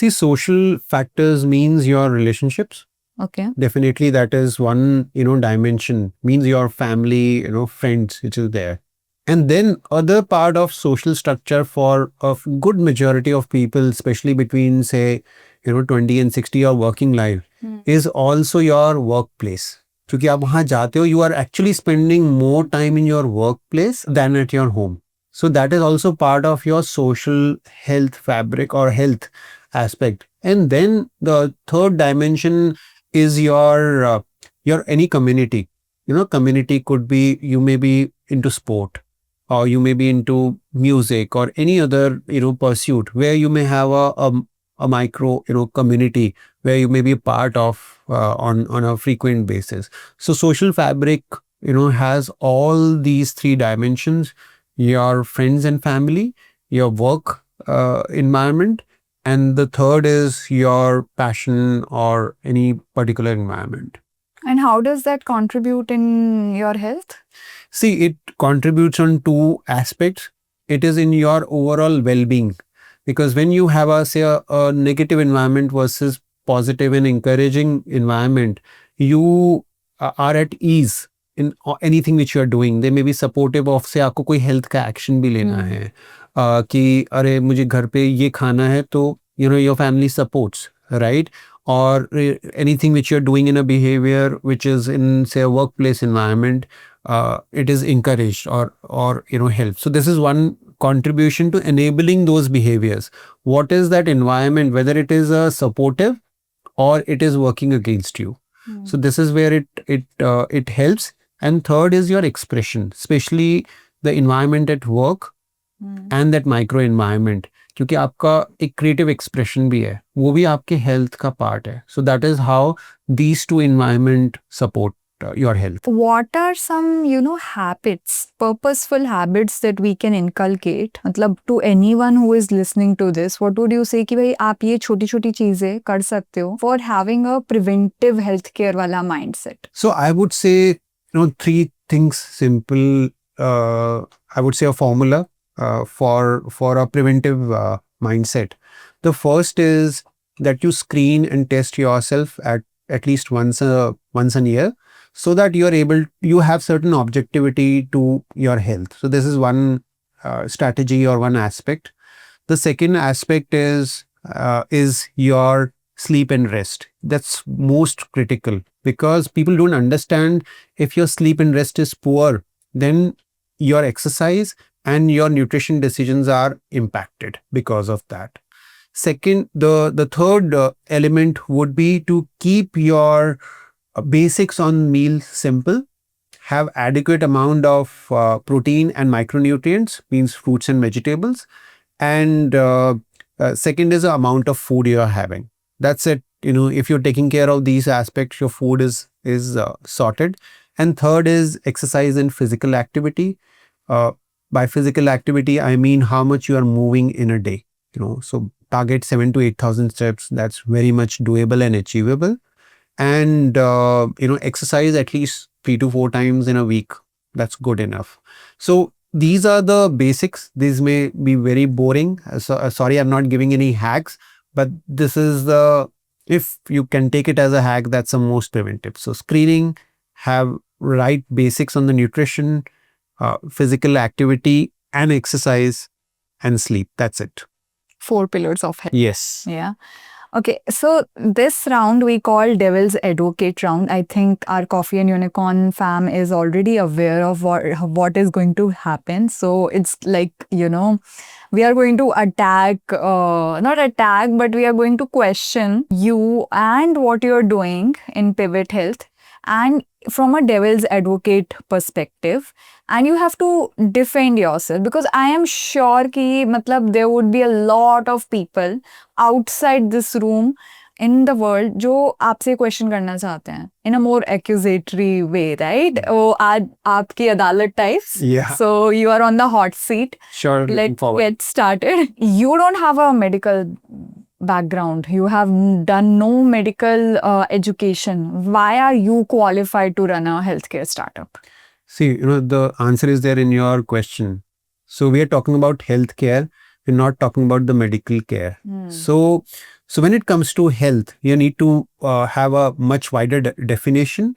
See, social factors means your relationships. Okay. Definitely that is one, dimension, means your family, friends, which is there. And then other part of social structure for a good majority of people, especially between say, 20 and 60 or working life, is also your workplace. क्योंकि आप वहाँ जाते हो, you are actually spending more time in your workplace than at your home. So that is also part of your social health fabric or health aspect. And then the third dimension is your any community. Community could be, you may be into sport, or you may be into music or any other pursuit where you may have a micro community where you may be part of on a frequent basis. So social fabric has all these three dimensions: your friends and family, your work environment, and the third is your passion or any particular environment. And how does that contribute in your health? See, it contributes on two aspects. It is in your overall well-being, because when you have a negative environment versus positive and encouraging environment, you are at ease in anything which you are doing. They may be supportive of, say आपको कोई health का action भी लेना है, कि अरे मुझे घर पे ये खाना है, तो your family supports, right? Or anything which you're doing in a behavior which is in say a workplace environment, it is encouraged or helped. So this is one contribution to enabling those behaviors. What is that environment, whether it is a supportive or it is working against you? So this is where it helps. And third is your expression, especially the environment at work and that micro environment. क्योंकि आपका एक creative expression भी है, वो भी आपके health का part है. So that is how these two environment support your health. What are some, habits, purposeful habits that we can inculcate? मतलब to anyone who is listening to this, what would you say कि भाई आप ये छोटी छोटी चीजें कर सकते हो for having a preventive healthcare वाला mindset? So I would say, three things simple. I would say a formula for a preventive mindset. The first is that you screen and test yourself at least once a year, so that you have certain objectivity to your health. So this is one strategy or one aspect. The second aspect is your sleep and rest. That's most critical, because people don't understand, if your sleep and rest is poor, then your exercise and your nutrition decisions are impacted because of that. Second, the third element would be to keep your basics on meal simple. Have adequate amount of protein and micronutrients, means fruits and vegetables. And second is the amount of food you are having. That's it. If you're taking care of these aspects, your food is sorted. And third is exercise and physical activity. By physical activity, I mean how much you are moving in a day. So target 7,000 to 8,000 steps. That's very much doable and achievable. And exercise at least 3 to 4 times in a week. That's good enough. So these are the basics. These may be very boring. Sorry, I'm not giving any hacks, but this is the, if you can take it as a hack, that's the most preventive. So screening, have right basics on the nutrition, physical activity and exercise, and sleep. That's it. 4 pillars of health. Yes. Yeah. Okay, so this round we call Devil's Advocate round. I think our Coffee and Unicorn fam is already aware of what is going to happen. So it's like, we are going to attack, not attack, but we are going to question you and what you're doing in Pivot Health, and from a devil's advocate perspective, and you have to defend yourself, because I am sure ki matlab there would be a lot of people outside this room in the world जो आपसे question करना चाहते हैं in a more accusatory way, right? वो आज आपकी अदालत types. Yeah. So you are on the hot seat. Sure. Looking Let's forward. get started. You don't have a medical background. You have done no medical education. Why are you qualified to run a healthcare startup? See, the answer is there in your question. So we are talking about healthcare. We're not talking about the medical care. So when it comes to health, you need to have a much wider definition.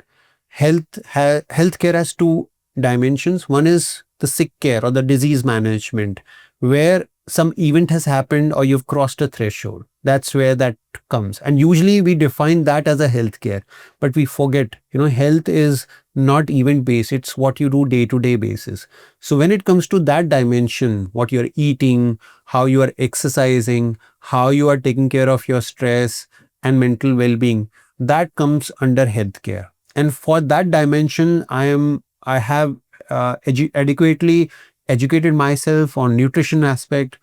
Healthcare has two dimensions. One is the sick care or the disease management, where some event has happened or you've crossed a threshold. That's where that comes. And usually we define that as a healthcare, but we forget, health is not event based. It's what you do day to day basis. So when it comes to that dimension, what you're eating, how you are exercising, how you are taking care of your stress and mental well-being, that comes under healthcare. And for that dimension, I have adequately educated myself on nutrition aspect.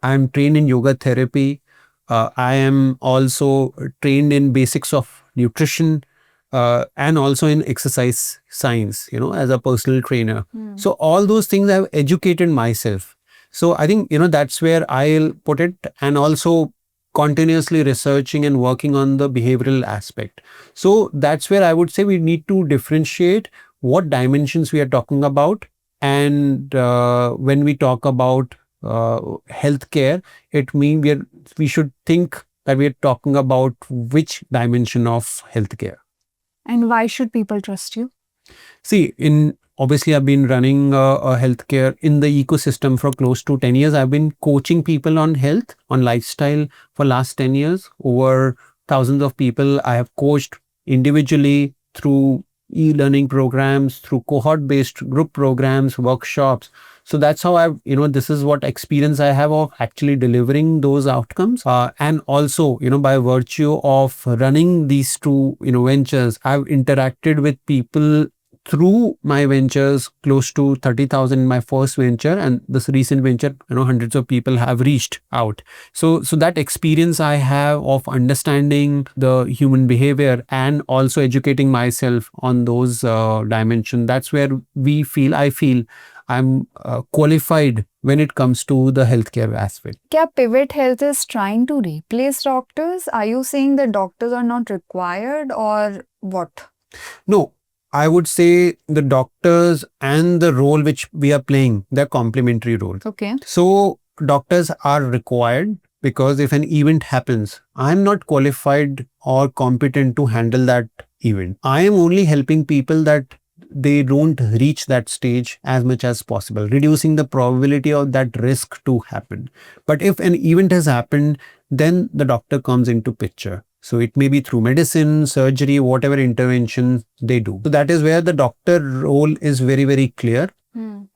I am trained in yoga therapy. I am also trained in basics of nutrition and also in exercise science, as a personal trainer. So all those things I've educated myself. So I think, that's where I'll put it, and also continuously researching and working on the behavioral aspect. So that's where I would say we need to differentiate what dimensions we are talking about. And when we talk about healthcare, it means we should think that we are talking about which dimension of healthcare. And why should people trust you? See, obviously I've been running a healthcare in the ecosystem for close to 10 years. I've been coaching people on health, on lifestyle for last 10 years. Over thousands of people I have coached individually through e-learning programs, through cohort-based group programs, workshops. So that's how this is what experience I have of actually delivering those outcomes. And also, by virtue of running these two, ventures, I've interacted with people through my ventures, close to 30,000 in my first venture, and this recent venture, hundreds of people have reached out. So that experience I have of understanding the human behavior and also educating myself on those dimensions, that's where I feel I'm qualified when it comes to the healthcare aspect. Kya Pivot Health is trying to replace doctors? Are you saying that doctors are not required, or what? No. I would say the doctors and the role which we are playing, they're complementary roles. Okay. So doctors are required because if an event happens, I'm not qualified or competent to handle that event. I am only helping people that they don't reach that stage as much as possible, reducing the probability of that risk to happen. But if an event has happened, then the doctor comes into picture. So it may be through medicine, surgery, whatever intervention they do. So that is where the doctor role is very, very clear.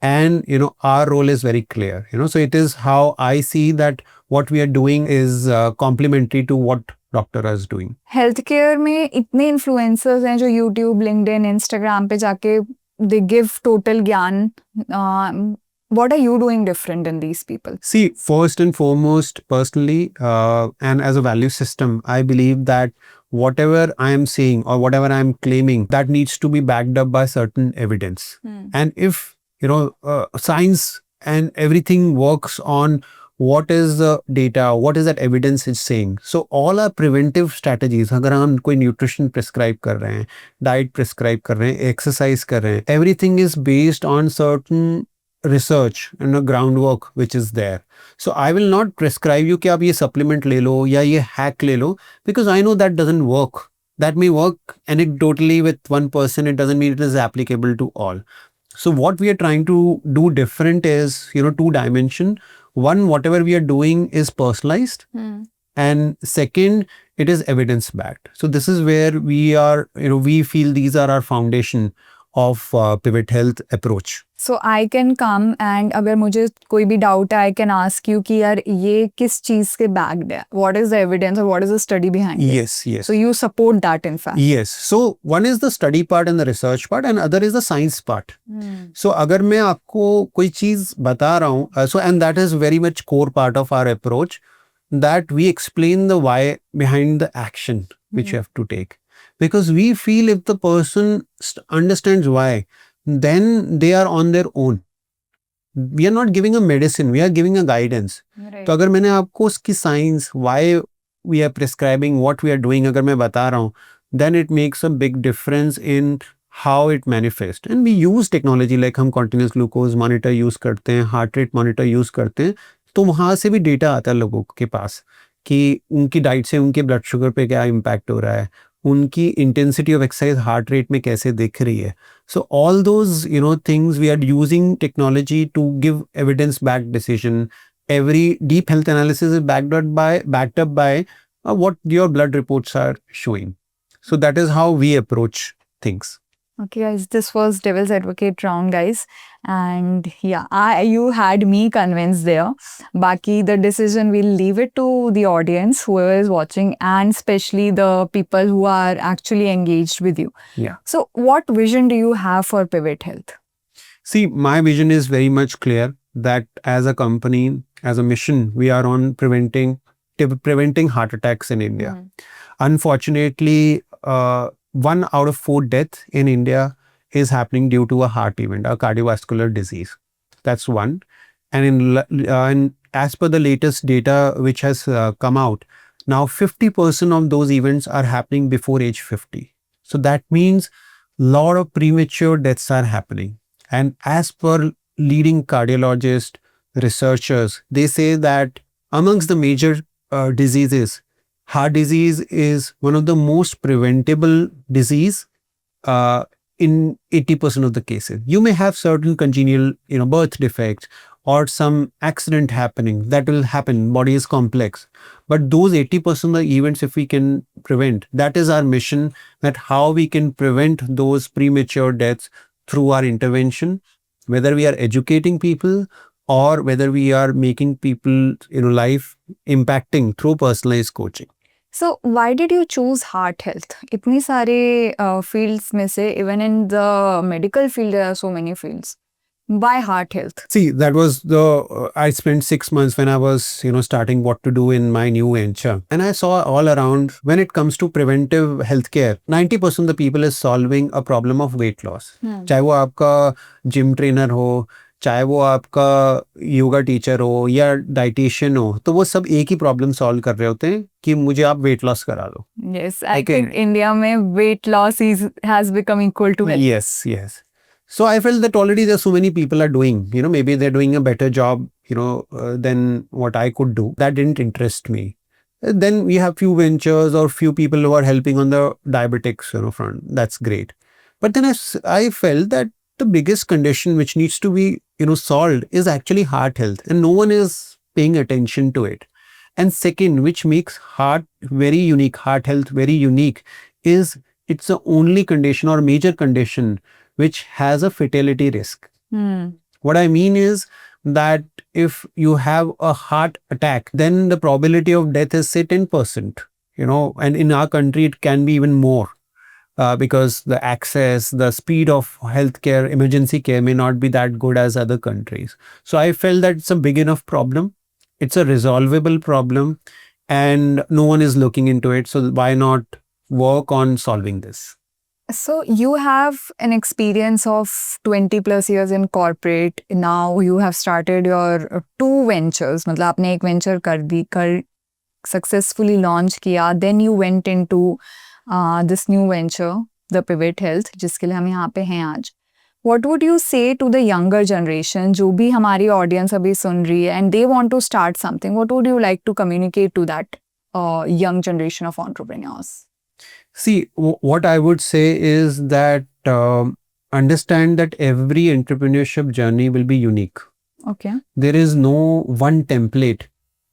And, our role is very clear. So it is how I see that what we are doing is complementary to what doctor is doing. Healthcare में इतने influencers हैं जो YouTube, LinkedIn, Instagram पे जाके they give total ज्ञान. What are you doing different than these people? See, first and foremost, personally, and as a value system, I believe that whatever I am saying or whatever I am claiming, that needs to be backed up by certain evidence. And if, science and everything works on what is the data, what is that evidence is saying. So all our preventive strategies, अगर हम कोई nutrition prescribe कर रहे हैं, diet prescribe कर रहे हैं, exercise कर रहे हैं, everything is based on certain research and a groundwork which is there. So I will not prescribe you कि आप ये supplement ले लो या ये hack ले लो, because I know that doesn't work. That may work anecdotally with one person. It doesn't mean it is applicable to all. So what we are trying to do different is, two dimension. One, whatever we are doing is personalized. And second, it is evidence backed. So this is where we are, we feel these are our foundation of Pivot Health approach. So I can come and अगर मुझे कोई भी doubt है, I can ask you कि यार ये किस चीज के backed है? What is the evidence or what is the study behind it? Yes, yes. So you support that in fact. Yes. So one is the study part and the research part, and other is the science part. So अगर मैं आपको कोई चीज बता रहा हूँ, so and that is very much core part of our approach, that we explain the why behind the action which you have to take. Because we feel if the person understands why, then they are on their own. We are not giving a medicine, we are giving a guidance. Right. तो अगर मैंने आपको उसकी science, why we are prescribing, what we are doing, अगर मैं बता रहा हूँ, then it makes a big difference in how it manifests. And we use technology like हम continuous glucose monitor use करते हैं, heart rate monitor use करते हैं, तो वहाँ से भी डेटा आता है लोगों के पास कि उनकी डाइट से उनके ब्लड शुगर पे क्या इम्पैक्ट हो रहा है, उनकी intensity of exercise heart rate में कैसे दिख रही है. So all those things we are using technology to give evidence back decision. Every deep health analysis is backed up by what your blood reports are showing. So that is how we approach things. Okay, guys, this was Devil's Advocate round, guys. And yeah, you had me convinced there. Baki, the decision, we'll leave it to the audience, whoever is watching, and especially the people who are actually engaged with you. Yeah. So what vision do you have for Pivot Health? See, my vision is very much clear that as a company, as a mission, we are on preventing heart attacks in India. Unfortunately, 1 out of 4 deaths in India is happening due to a heart event, a cardiovascular disease. That's one. And as per the latest data which has come out, now 50% of those events are happening before age 50. So that means a lot of premature deaths are happening. And as per leading cardiologists, researchers, they say that amongst the major diseases, heart disease is one of the most preventable disease in 80% of the cases. You may have certain congenial, birth defects or some accident happening. That will happen. Body is complex. But those 80% of the events, if we can prevent, that is our mission, that how we can prevent those premature deaths through our intervention, whether we are educating people or whether we are making people, life impacting through personalized coaching. So why did you choose heart health? इतनी सारे fields में से, even in the medical field there are so many fields. Why heart health? See, that was I spent 6 months when I was, starting what to do in my new venture. And I saw all around, when it comes to preventive healthcare, 90% of the people is solving a problem of weight loss. चाहे वो आपका gym trainer हो, चाहे वो आपका yoga teacher हो या dietitian हो, तो वो सब एक ही प्रॉब्लम सॉल्व कर रहे होते हैं कि मुझे आप वेट लॉस करा दो. Yes, I think India में weight loss has become equal to health. Yes. So I felt that already there so many people are doing, maybe they're doing a better job, than what I could do. That didn't interest me. Then we have few ventures or few people who are helping on the diabetics, front. That's great. But then I felt that the biggest condition which needs to be, solved is actually heart health, and no one is paying attention to it. And second, which makes heart health very unique, is it's the only condition or major condition which has a fatality risk. What I mean is that if you have a heart attack, then the probability of death is say 10%, and in our country it can be even more. Because the access, the speed of healthcare, emergency care may not be that good as other countries. So I felt that it's a big enough problem. It's a resolvable problem and no one is looking into it. So why not work on solving this? So you have an experience of 20 plus years in corporate. Now you have started your 2 ventures. मतलब आपने एक venture कर successfully launch किया. Then you went into this new venture, the Pivot Health, जिसके लिए हम यहाँ पे हैं आज. what would you say to the younger generation जो भी हमारी audience अभी सुन रही है and they want to start something, what would you like to communicate to that young generation of entrepreneurs? See, what I would say is that understand that every entrepreneurship journey will be unique. Okay. There is no one template.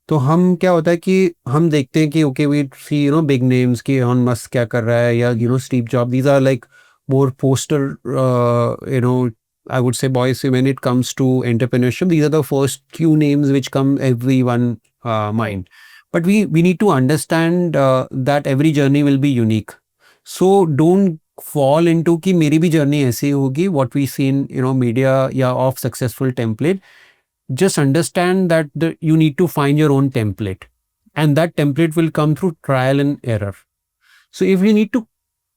तो हम क्या होता है कि हम देखते हैं कि okay we see big names कि एलन मस्क क्या कर रहा है या Steve Jobs, these are like more poster I would say boys when it comes to entrepreneurship. These are the first few names which come everyone mind. But we need to understand that every journey will be unique. So don't fall into कि मेरी भी journey ऐसी होगी, what we see in media या of successful template. Just understand that you need to find your own template, and that template will come through trial and error. So if you need to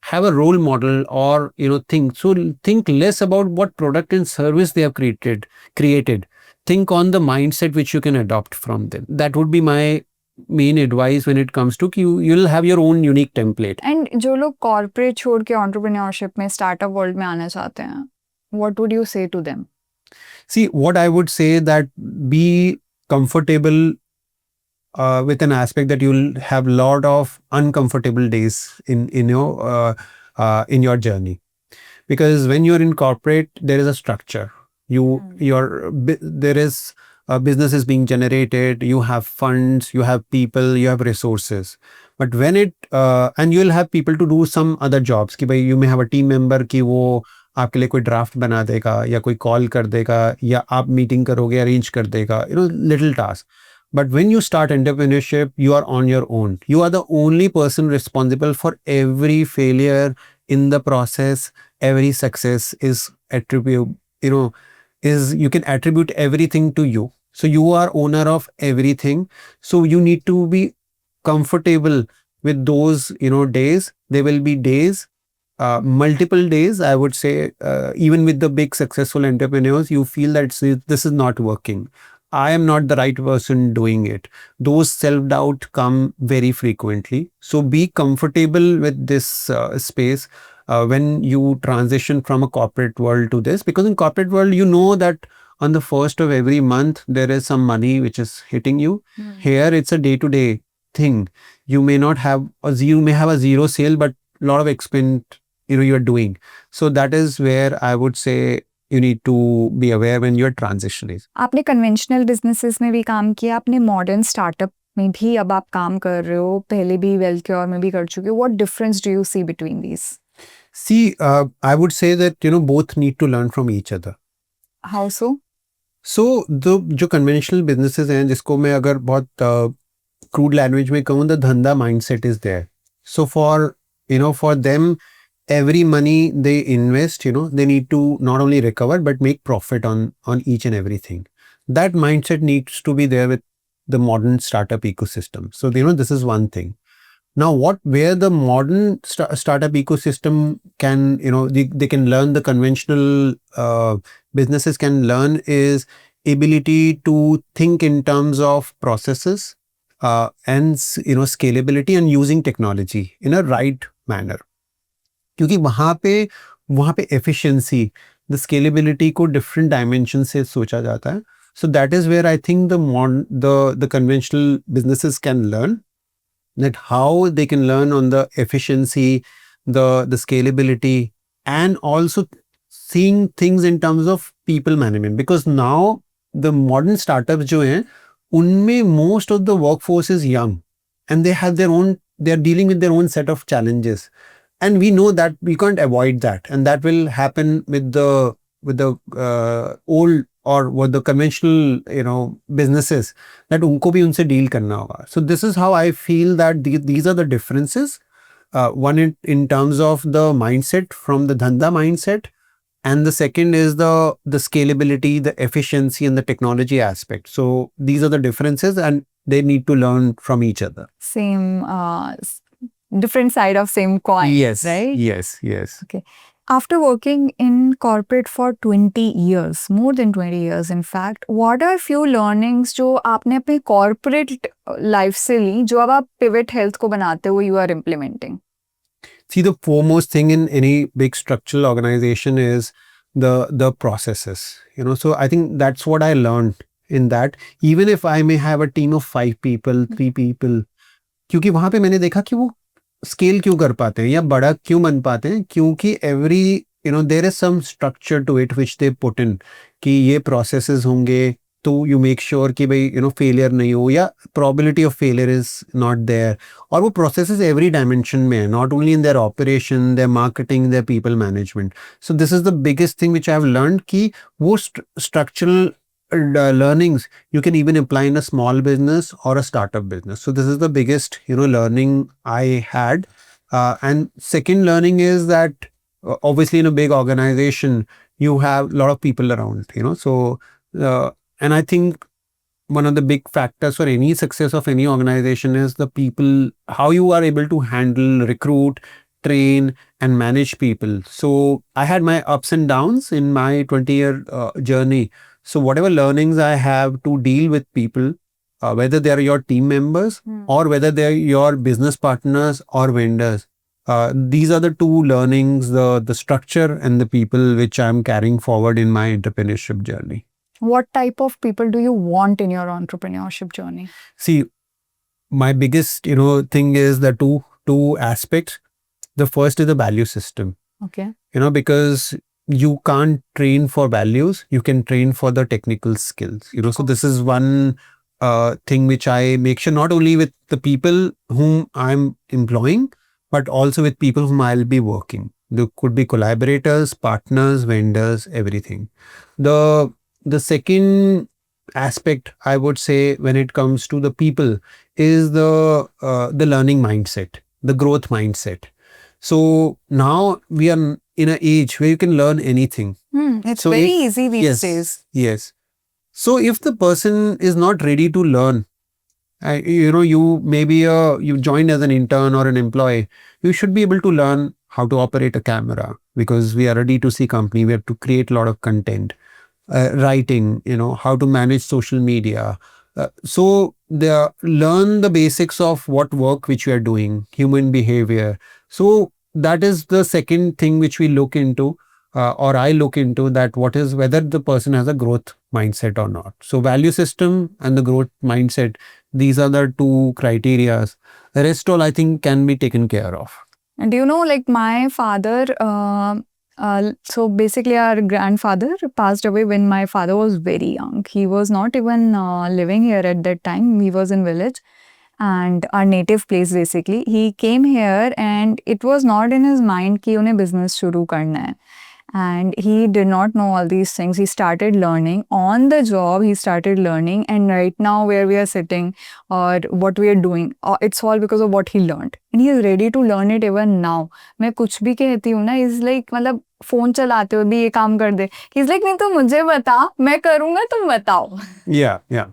have a role model or think less about what product and service they have created. Think on the mindset which you can adopt from them. That would be my main advice when it comes to you'll have your own unique template. And जो लोग corporate छोड़ के entrepreneurship में startup world में आना चाहते हैं, what would you say to them? See, what I would say that be comfortable with an aspect that you'll have a lot of uncomfortable days in your journey, because when you're in corporate there is a structure. There is a business is being generated, you have funds, you have people, you have resources. But when and you'll have people to do some other jobs कि भाई you may have a team member कि वो आपके लिए कोई draft बना देगा या कोई कॉल कर देगा या आप मीटिंग करोगे अरेंज कर देगा, little task. But when you start entrepreneurship, you are on your own. You are the only person responsible for every failure in the process. Every success is you can attribute everything to you. So you are owner of everything. So you need to be comfortable with those days. There will be days, multiple days, I would say, even with the big successful entrepreneurs, you feel that this is not working. I am not the right person doing it. Those self-doubt come very frequently. So be comfortable with this space when you transition from a corporate world to this, because in corporate world, that on the first of every month, there is some money which is hitting you. Here, it's a day-to-day thing. You may have a zero sale, but a lot of expense you are doing. So that is where I would say you need to be aware when you are transitioning. आपने conventional businesses में भी काम किया, आपने modern startup में भी अब आप काम कर रहे हो, पहले भी Wellcure में भी कर चुके हो. What difference do you see between these? See, I would say that both need to learn from each other. How so? So जो conventional businesses हैं, जिसको मैं अगर बहुत crude language में कहूँ, the धंधा mindset is there. So for them, every money they invest, they need to not only recover but make profit on each and everything. That mindset needs to be there with the modern startup ecosystem. So this is one thing. Now where the modern startup ecosystem can they can learn, the conventional businesses can learn, is ability to think in terms of processes and scalability and using technology in a right manner. क्योंकि वहाँ पे efficiency, the scalability को different dimensions से सोचा जाता है. So that is where I think the conventional businesses can learn, that how they can learn on the efficiency, the scalability, and also seeing things in terms of people management. Because now the modern startups जो हैं, उनमें most of the workforce is young, and they are dealing with their own set of challenges. And we know that we can't avoid that, and that will happen with the old or what the conventional businesses, that उनको भी उनसे deal करना होगा. So this is how I feel that these are the differences. One in terms of the mindset from the dhanda mindset, and the second is the scalability, the efficiency, and the technology aspect. So these are the differences, and they need to learn from each other. Same. Different side of same coin, yes, right? Yes. Okay. After working in corporate for 20 years, more than 20 years in fact, what are few learnings जो आपने अपने corporate life से ली, जो अब आप pivot health को बनाते हो, you are implementing? See, the foremost thing in any big structural organization is the processes. So I think that's what I learned in that. Even if I may have a team of 5 people, 3 people, क्योंकि वहां पे मैंने देखा कि वो scale क्यों कर पाते हैं या बड़ा क्यों बन पाते हैं, क्योंकि every there is some structure to it which they put in, कि ये प्रोसेसेस होंगे तो यू मेक श्योर कि भाई फेलियर नहीं हो या probability of failure is not there. और वो प्रोसेसेस एवरी डायमेंशन में है, not only in their operation, their marketing, their people management. So this is the biggest thing which I have learned, कि वो structural learnings you can even apply in a small business or a startup business. So this is the biggest learning I had. And second learning is that obviously in a big organization you have a lot of people around, so and I think one of the big factors for any success of any organization is the people, how you are able to handle, recruit, train and manage people. So I had my ups and downs in my 20-year journey. So whatever learnings I have to deal with people, whether they are your team members or whether they are your business partners or vendors, these are the two learnings, the structure and the people which I'm carrying forward in my entrepreneurship journey. What type of people do you want in your entrepreneurship journey? See, my biggest thing is the two aspects. The first is the value system. Okay. Because you can't train for values, you can train for the technical skills. So this is one thing which I make sure, not only with the people whom I'm employing, but also with people whom I'll be working. There could be collaborators, partners, vendors, everything. The second aspect I would say when it comes to the people is the learning mindset, the growth mindset. So now we are in an age where you can learn anything. It's so very easy these days. Yes. So if the person is not ready to learn, you maybe you joined as an intern or an employee, you should be able to learn how to operate a camera, because we are a D2C company. We have to create a lot of content, writing, how to manage social media. So learn the basics of what work which you are doing, human behavior. So that is the second thing which we look into, or I look into, that whether the person has a growth mindset or not. So value system and the growth mindset, these are the two criterias. The rest all I think can be taken care of. And like my father, so basically our grandfather passed away when my father was very young. He was not even living here at that time. He was in village and our native place basically. He came here and it was not in his mind कि उन्हें business शुरू करना है. And he did not know all these things. He started learning on the job. He started learning, and right now where we are sitting or what we are doing, it's all because of what he learned. And he is ready to learn it even now. मैं कुछ भी कहती हूँ ना, is like मतलब phone चलाते हुए भी ये काम कर दे. He's like नहीं तो मुझे बता, मैं करूँगा तुम बताओ. Yeah.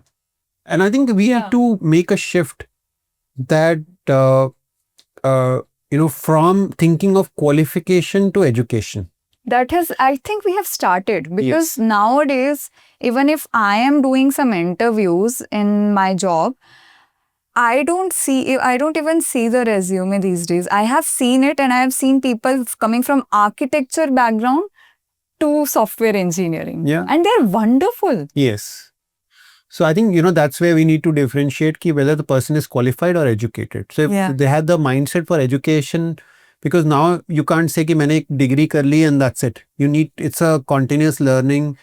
And I think we have to make a shift that from thinking of qualification to education. That has, I think we have started, because nowadays, even if I am doing some interviews in my job, I don't even see the resume these days. I have seen it, and I have seen people coming from architecture background to software engineering. Yeah. And they're wonderful. Yes. So I think, that's where we need to differentiate whether the person is qualified or educated. So if they have the mindset for education, because now you can't say कि मैंने एक degree कर ली and that's it. It's a continuous learning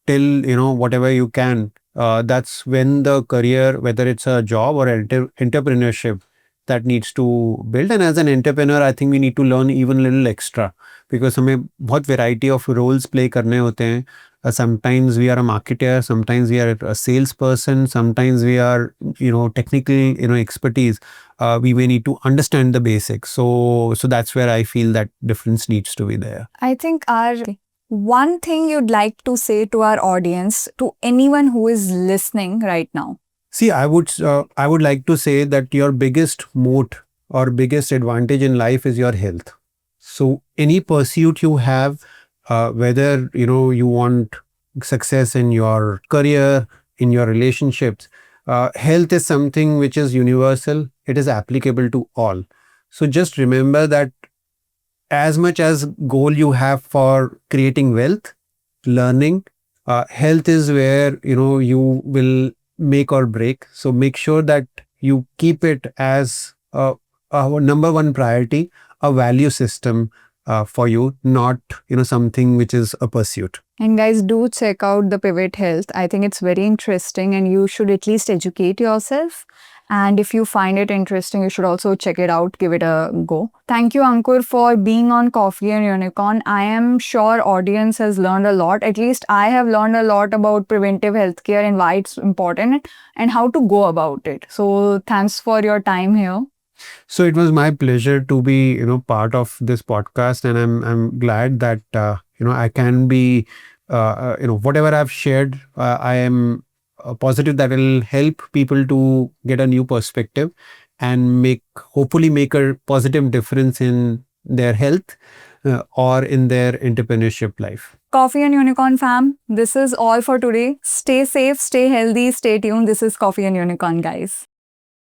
till, whatever you can. That's when the career, whether it's a job or entrepreneurship, that needs to build. And as an entrepreneur, I think we need to learn even a little extra, because हमें बहुत variety of roles play करने होते हैं. Sometimes we are a marketer, sometimes we are a salesperson, sometimes we are, technical, expertise. We may need to understand the basics. So that's where I feel that difference needs to be there. I think one thing you'd like to say to our audience, to anyone who is listening right now. See, I would like to say that your biggest moat or biggest advantage in life is your health. So any pursuit you have, whether you want success in your career, in your relationships, health is something which is universal. It is applicable to all. So just remember that as much as goal you have for creating wealth, learning. Health is where you will make or break. So make sure that you keep it as a number one priority, a value system for you, not something which is a pursuit. And guys, do check out the Pivot Health. I think it's very interesting and you should at least educate yourself. And if you find it interesting, you should also check it out, give it a go. Thank you, Ankur, for being on Coffee and Unicorn. I am sure audience has learned a lot. At least I have learned a lot about preventive healthcare and why it's important and how to go about it. So thanks for your time here. So it was my pleasure to be, part of this podcast, and I'm glad that I can be, whatever I've shared, I am positive that will help people to get a new perspective and hopefully make a positive difference in their health or in their entrepreneurship life. Coffee and Unicorn fam, this is all for today. Stay safe, stay healthy, stay tuned. This is Coffee and Unicorn, guys.